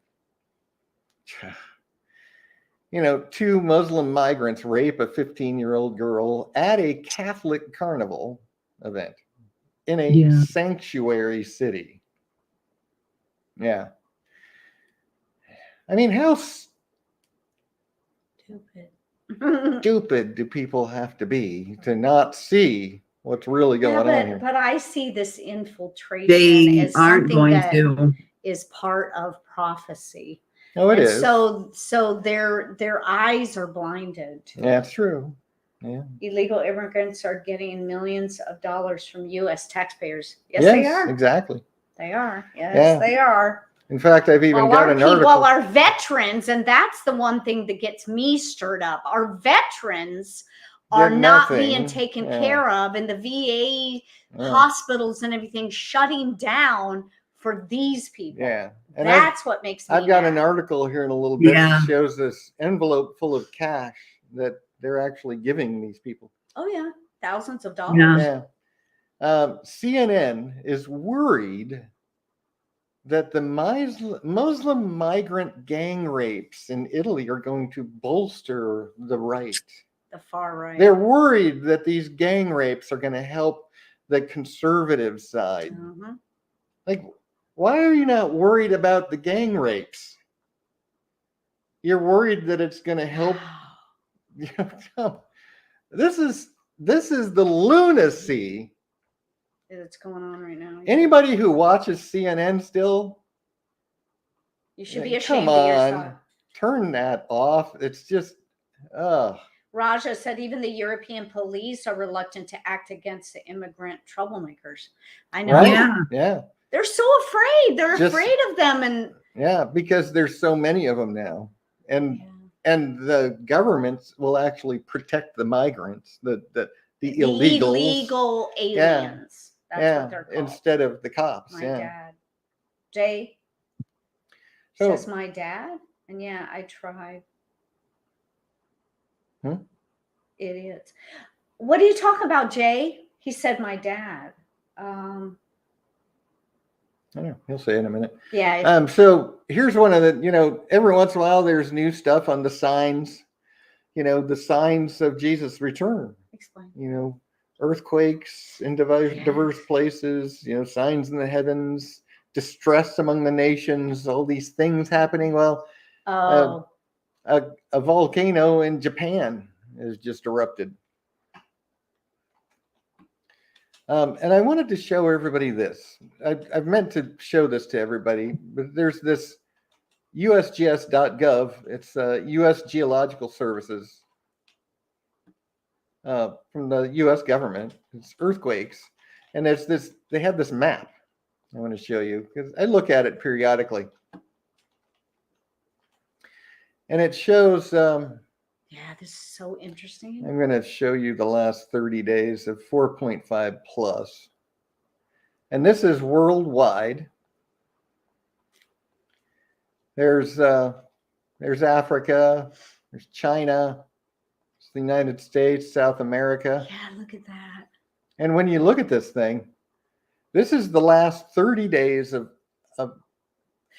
S2: 2 Muslim migrants rape a 15-year-old girl at a Catholic carnival event in a sanctuary city. Yeah. I mean, how stupid do people have to be to not see what's really going on here?
S1: But I see this infiltration as something that is part of prophecy.
S2: Oh, it is.
S1: So their eyes are blinded.
S2: Yeah, it's true. Yeah.
S1: Illegal immigrants are getting millions of dollars from U.S. taxpayers. Yes, they are.
S2: Exactly.
S1: They are. Yes, they are.
S2: In fact, I've even got an article.
S1: Well, our veterans, and that's the one thing that gets me stirred up. Our veterans are not being taken care of, and the VA hospitals and everything shutting down for these people.
S2: Yeah. And
S1: that's what makes me
S2: I've got an article here in a little bit that shows this envelope full of cash that they're actually giving these people.
S1: Oh, yeah. Thousands of dollars.
S2: Yeah. CNN is worried that the Muslim migrant gang rapes in Italy are going to bolster the right.
S1: The far right.
S2: They're worried that these gang rapes are going to help the conservative side.
S1: Mm-hmm.
S2: Like, why are you not worried about the gang rapes? You're worried that it's going to help. This is the lunacy
S1: that's going on right now.
S2: Anybody who watches CNN still,
S1: you should be ashamed of yourself.
S2: Turn that off. It's just,
S1: Raja said even the European police are reluctant to act against the immigrant troublemakers. I know.
S2: Right? Yeah.
S1: They're so afraid. They're afraid of them. And
S2: yeah, because there's so many of them now. And the governments will actually protect the migrants, the illegals.
S1: Illegal aliens. That's what they're called.
S2: Instead of the cops.
S1: My dad. Jay says my dad. And yeah, I tried. Idiots. What do you talk about, Jay? He said my dad.
S2: I know. He'll say in a minute.
S1: Yeah.
S2: So here's one of the, every once in a while there's new stuff on the signs, the signs of Jesus' return.
S1: Explain.
S2: Earthquakes in diverse places, signs in the heavens, distress among the nations, all these things happening. Well, a volcano in Japan has just erupted. And I wanted to show everybody this. I've meant to show this to everybody, but there's this usgs.gov. It's U.S. Geological Services from the U.S. government. It's earthquakes. And there's this. They have this map I want to show you because I look at it periodically. And it shows...
S1: yeah, this is so interesting.
S2: I'm going to show you the last 30 days of 4.5 plus. And this is worldwide. There's Africa, there's China, there's the United States, South America.
S1: Yeah, look at that.
S2: And when you look at this thing, this is the last 30 days of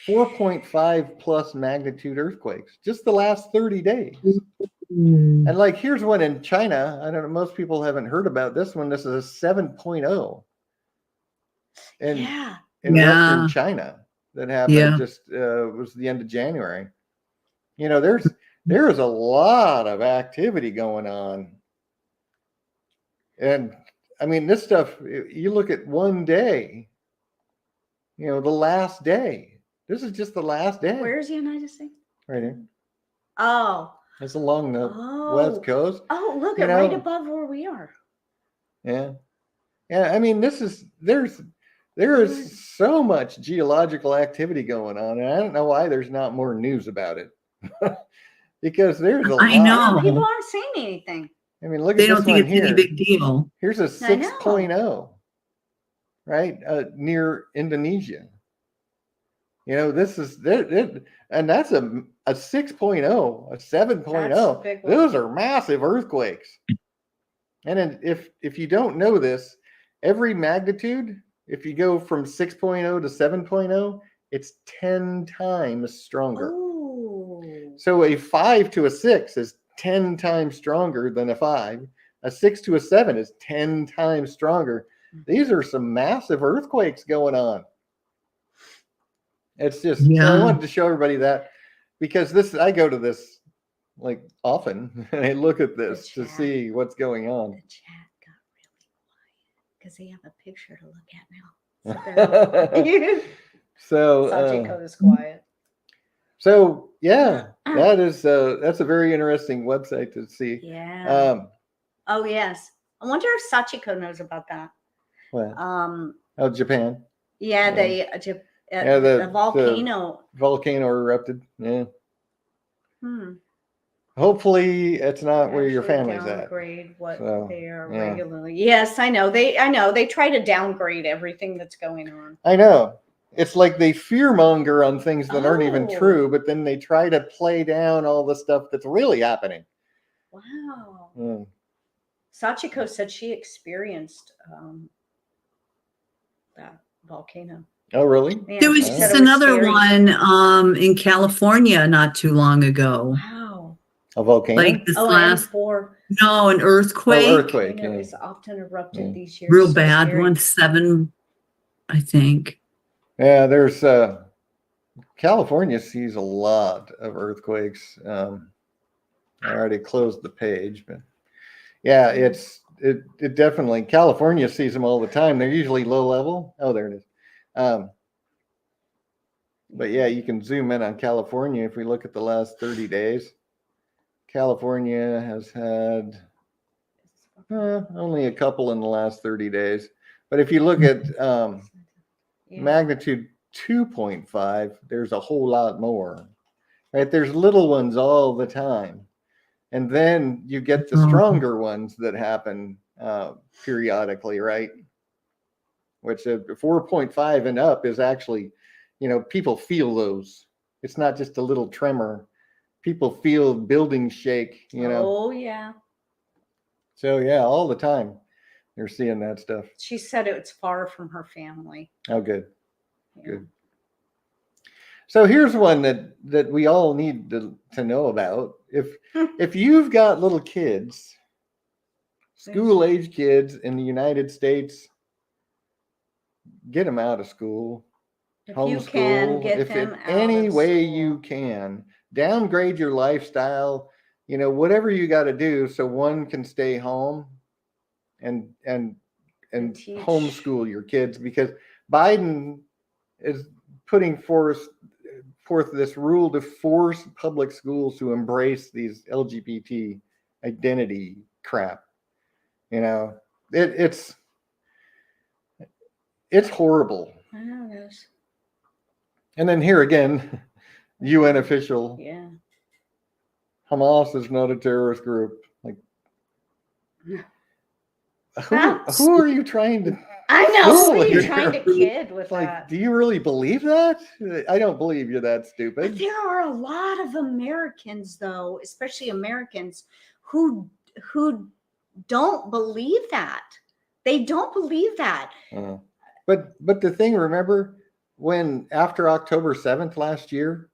S2: 4.5 plus magnitude earthquakes. Just the last 30 days. And here's one in China. I don't know, most people haven't heard about this one. This is a 7.0 in Western China that happened just was the end of January. There is a lot of activity going on. And I mean, this stuff, you look at one day, the last day. This is just the last day.
S1: Where's the United States?
S2: Right here.
S1: Oh.
S2: It's along the West Coast.
S1: Oh, look at right above where we are.
S2: Yeah. Yeah. I mean, there is so much geological activity going on. And I don't know why there's not more news about it. Because there's a lot.
S3: I know.
S1: People aren't saying anything.
S2: I mean, look
S3: they
S2: at this
S3: don't think
S2: one
S3: it's
S2: here.
S3: any big deal.
S2: Here's a 6.0, right? Near Indonesia. This is and that's a 6.0, a 7.0. Those are massive earthquakes. And if you don't know this, every magnitude, if you go from 6.0 to 7.0, it's 10 times stronger.
S1: Ooh.
S2: So a 5 to a 6 is 10 times stronger than a 5. A 6 to a 7 is 10 times stronger. These are some massive earthquakes going on. It's just, so I wanted to show everybody that because I go to this often and I look at this to see what's going on.
S1: The chat got really quiet because they have a picture to look at now.
S2: So
S1: Sachiko is quiet.
S2: So that's a very interesting website to see.
S1: Yeah. Oh yes. I wonder if Sachiko knows about that.
S2: What? Japan.
S1: Yeah, the volcano.
S2: The volcano erupted. Yeah. Hopefully, it's not where your family's at.
S1: Downgrade what they are regularly. Yes, I know. They try to downgrade everything that's going on.
S2: I know. It's like they fearmonger on things that aren't even true, but then they try to play down all the stuff that's really happening.
S1: Wow. Sachiko said she experienced that. volcano.
S2: Oh, really?
S1: Yeah,
S3: There was
S1: she said
S3: just
S1: it was
S3: another
S1: scary.
S3: one in California not too long ago.
S1: Wow.
S2: A volcano?
S3: Like this
S1: Oh,
S3: last, no, an earthquake.
S2: Oh, earthquake.
S1: I know
S2: Yeah.
S1: it's often erupted these years.
S3: Real
S1: So
S3: bad
S1: scary.
S3: one, 7, I think.
S2: Yeah, there's California sees a lot of earthquakes. I already closed the page, but yeah, it definitely, California sees them all the time. They're usually low level. Oh, there it is. But yeah, you can zoom in on California. If we look at the last 30 days, California has had only a couple in the last 30 days. But if you look at magnitude 2.5, there's a whole lot more, right? There's little ones all the time. And then you get the stronger ones that happen periodically, right? Which 4.5 and up is actually, people feel those. It's not just a little tremor. People feel buildings shake,
S1: Oh, yeah.
S2: So, yeah, all the time you're seeing that stuff.
S1: She said it's far from her family.
S2: Oh, good.
S1: Yeah.
S2: Good. So here's one that we all need to know about. If you've got little kids, school age kids in the United States, get them out of school.
S1: If
S2: homeschool,
S1: you can get
S2: if
S1: them
S2: in
S1: out
S2: any
S1: of
S2: way
S1: school.
S2: you can, downgrade your lifestyle, whatever you got to do so one can stay home and
S1: teach.
S2: homeschool your kids, because Biden is putting forth this rule to force public schools to embrace these LGBT identity crap. It's horrible.
S1: I know it is.
S2: And then here again, UN official.
S1: Yeah.
S2: Hamas is not a terrorist group. Like, who are you trying to?
S1: I know. Who
S2: fool
S1: are you
S2: here?
S1: trying to kid with
S2: Like,
S1: that?
S2: do you really believe that? I don't believe you're that
S1: But
S2: stupid.
S1: there are a lot of Americans, though, especially Americans, who don't believe that. They don't believe that.
S2: But the thing, remember, when after October 7th last year,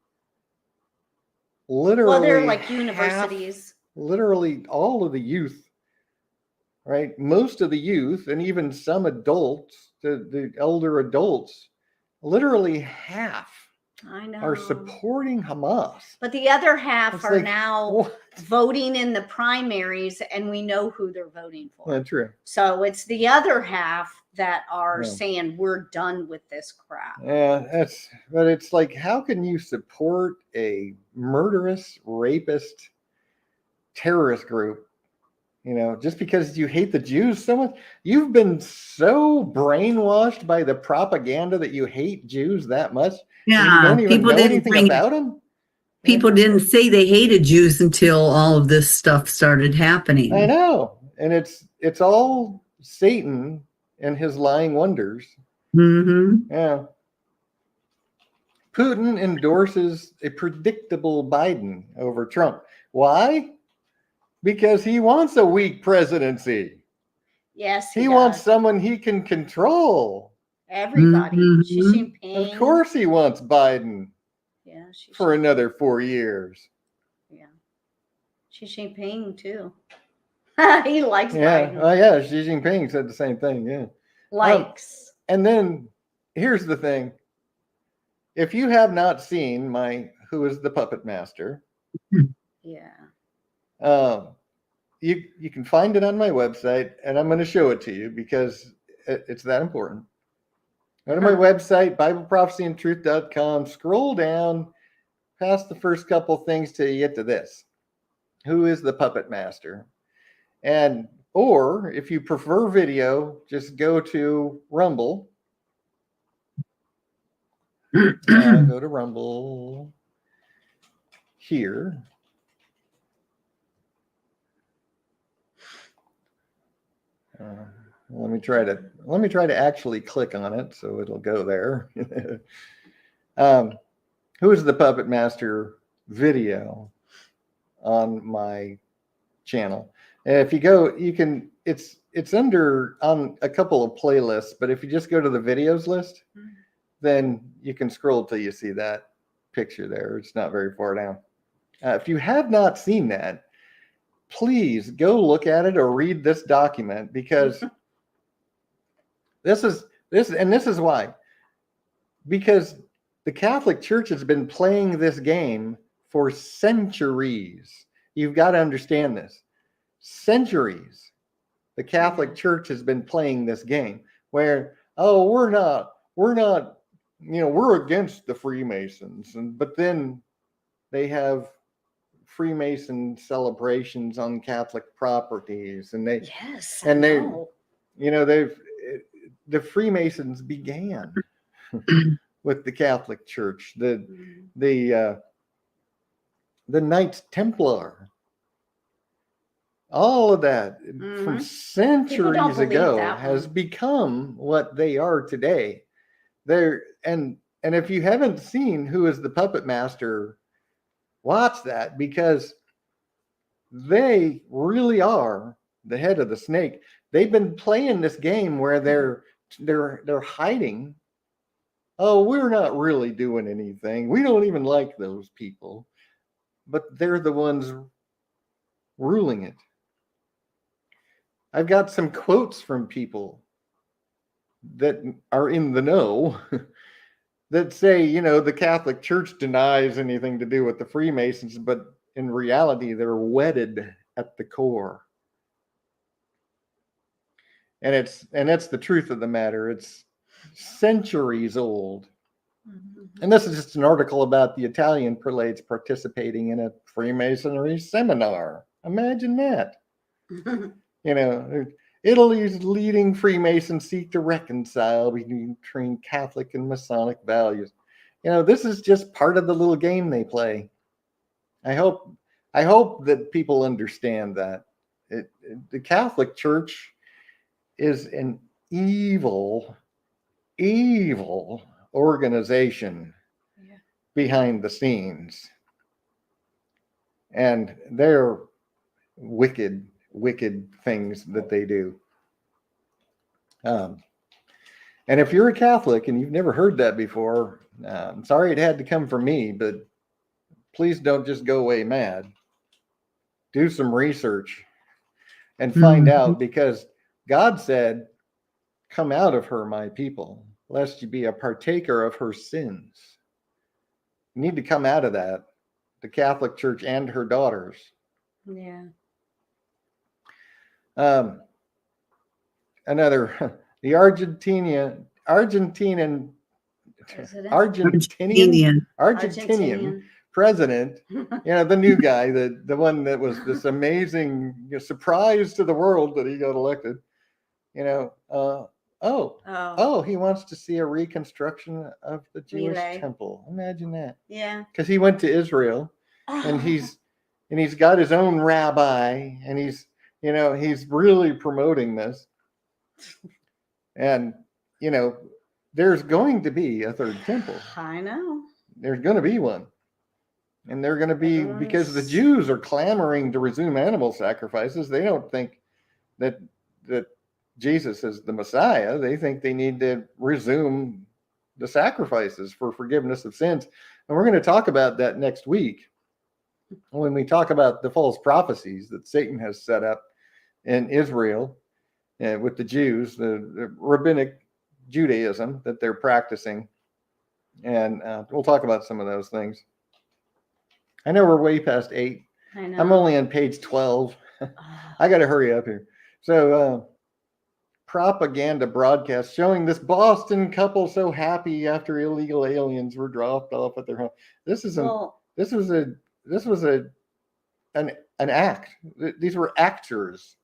S2: literally,
S1: Well, they're like universities.
S2: Literally all of the youth, right? Most of the youth, and even some adults, the elder adults, literally half
S1: I know.
S2: are supporting Hamas.
S1: But the other half
S2: It's
S1: are
S2: like,
S1: now
S2: what?
S1: voting in the primaries, and we know who they're voting for.
S2: Yeah, true.
S1: So it's the other half that are saying we're done with this crap.
S2: Yeah, but it's like, how can you support a murderous, rapist, terrorist group? Just because you hate the Jews so much? You've been so brainwashed by the propaganda that you hate Jews that much.
S3: Yeah,
S2: and you don't even know anything about them.
S3: People didn't say they hated Jews until all of this stuff started happening.
S2: I know, and it's all Satan and his lying wonders.
S3: Mm-hmm.
S2: Yeah. Putin endorses a predictable Biden over Trump. Why? Because he wants a weak presidency.
S1: Yes,
S2: he wants someone he can control.
S1: Everybody.
S3: Mm-hmm.
S1: Xi Jinping.
S2: Of course he wants Biden.
S1: Yeah,
S2: for another 4 years.
S1: Yeah. Xi Jinping too. He likes
S2: Yeah.
S1: Biden.
S2: Oh yeah, Xi Jinping said the same thing. Yeah.
S1: Likes.
S2: And then here's the thing. If you have not seen Who is the Puppet Master?
S1: Yeah.
S2: You can find it on my website, and I'm going to show it to you because it's that important. Go to my website, BibleProphecyandTruth.com. Scroll down past the first couple things till you get to this. Who is the Puppet Master? Or if you prefer video, just go to Rumble. Go to Rumble here. Let me try to actually click on it so it'll go there. Who is the Puppet Master video on my channel? And if you go, it's it's under on a couple of playlists, but if you just go to the videos list, then you can scroll till you see that picture there. It's not very far down. If you have not seen that, please go look at it or read this document, because this is why. Because the Catholic Church has been playing this game for centuries. You've got to understand this. Centuries. The Catholic Church has been playing this game where, oh, we're not, we're against the Freemasons. But then they have Freemason celebrations on Catholic properties, and the Freemasons began with the Catholic Church, the Knights Templar, all of that from centuries ago has become what they are today. And if you haven't seen Who is the Puppet Master, watch that, because they really are the head of the snake. They've been playing this game where they're hiding. Oh, we're not really doing anything. We don't even like those people, but they're the ones ruling it. I've got some quotes from people that are in the know that say, the Catholic Church denies anything to do with the Freemasons, but in reality, they're wedded at the core. And it's the truth of the matter. It's centuries old. And this is just an article about the Italian prelates participating in a Freemasonry seminar. Imagine that. Italy's leading Freemasons seek to reconcile between Catholic and Masonic values. This is just part of the little game they play. I hope that people understand that the Catholic Church is an evil organization behind the scenes, and they're wicked things that they do. And if you're a Catholic and you've never heard that before, I'm sorry it had to come from me, but please don't just go away mad. Do some research and find out, because God said, "Come out of her, my people, lest you be a partaker of her sins." You need to come out of that, the Catholic Church and her daughters.
S1: Yeah.
S2: The Argentinian president, the new guy, the one that was this amazing surprise to the world that he got elected. He wants to see a reconstruction of the Jewish temple. Imagine that.
S1: Yeah.
S2: Because he went to Israel, and he's got his own rabbi, and he's really promoting this. And there's going to be a third temple.
S1: I know.
S2: There's going to be one. And they're going to be, because the Jews are clamoring to resume animal sacrifices. They don't think that Jesus is the Messiah. They think they need to resume the sacrifices for forgiveness of sins. And we're going to talk about that next week when we talk about the false prophecies that Satan has set up in Israel with the Jews, the rabbinic Judaism that they're practicing. And we'll talk about some of those things. I know we're way past 8.
S1: I know.
S2: I'm only on page 12. I got to hurry up here. So, propaganda broadcast showing this Boston couple so happy after illegal aliens were dropped off at their home. This was an act. These were actors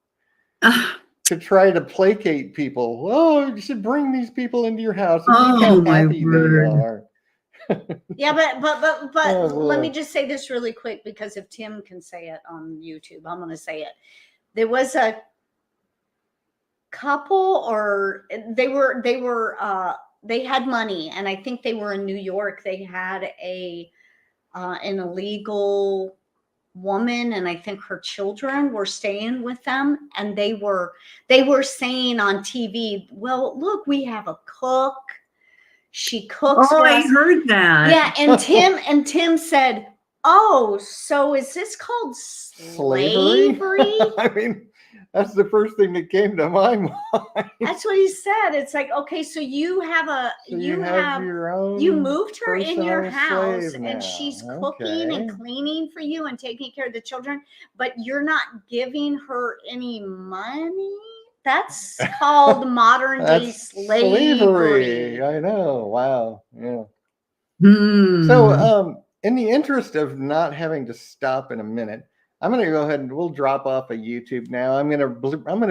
S2: to try to placate people. Oh, you should bring these people into your house and see how happy they are.
S1: Yeah, but let me just say this really quick, because if Tim can say it on YouTube, I'm going to say it. There was a couple, or they had money, and I think they were in New York. They had an illegal woman and I think her children were staying with them, and they were saying on TV, well, look, we have a cook. She cooks
S3: Oh,
S1: for
S3: I
S1: us.
S3: heard that.
S1: Yeah, and Tim said, "Oh, so is this called slavery?"
S2: I mean, that's the first thing that came to my mind.
S1: That's what he said. It's like, okay, so you have
S2: So you have your own.
S1: you moved her in your
S2: personal
S1: house
S2: slave
S1: and
S2: now.
S1: she's cooking and
S2: Okay.
S1: cleaning for you and taking care of the children, but you're not giving her any money. That's called modern day
S2: That's
S1: slavery.
S2: slavery. I know. Wow. Yeah.
S3: Hmm.
S2: So, in the interest of not having to stop in a minute, I'm going to go ahead and we'll drop off of YouTube now. I'm going to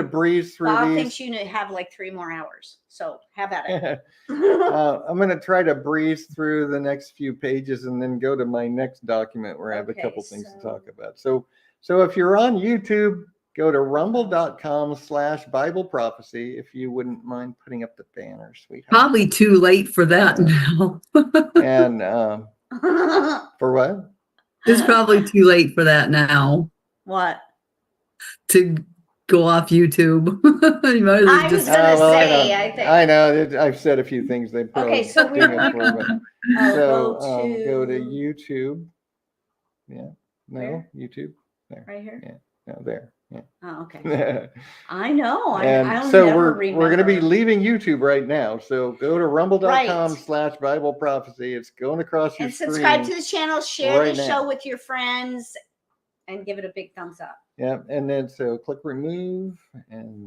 S2: breeze through
S1: Bob
S2: these.
S1: thinks you have like 3 more hours, so have at it.
S2: I'm going to try to breeze through the next few pages and then go to my next document where I have a couple things to talk about. So if you're on YouTube, go to rumble.com/Bible prophecy if you wouldn't mind putting up the banner, sweetheart.
S3: Probably too late for that now.
S2: And for what?
S3: It's probably too late for that now.
S1: What?
S3: To go off YouTube. You might as well
S1: I was gonna say,
S2: I know. I've said a few things. They probably
S1: okay, so
S2: sting us for, but
S1: go
S2: to YouTube. Yeah. No,
S1: where?
S2: YouTube. There.
S1: Right here?
S2: Yeah. No, there. Yeah.
S1: Oh, okay. I know.
S2: And
S1: I'll
S2: so
S1: never
S2: we're
S1: remember.
S2: going to be leaving YouTube right now. So go to rumble.com
S1: Right.
S2: /Bible prophecy. It's going across your
S1: And
S2: screen.
S1: subscribe to the channel, share
S2: right
S1: the
S2: now.
S1: show with your friends, and give it a big thumbs up.
S2: Yeah. And then so click remove and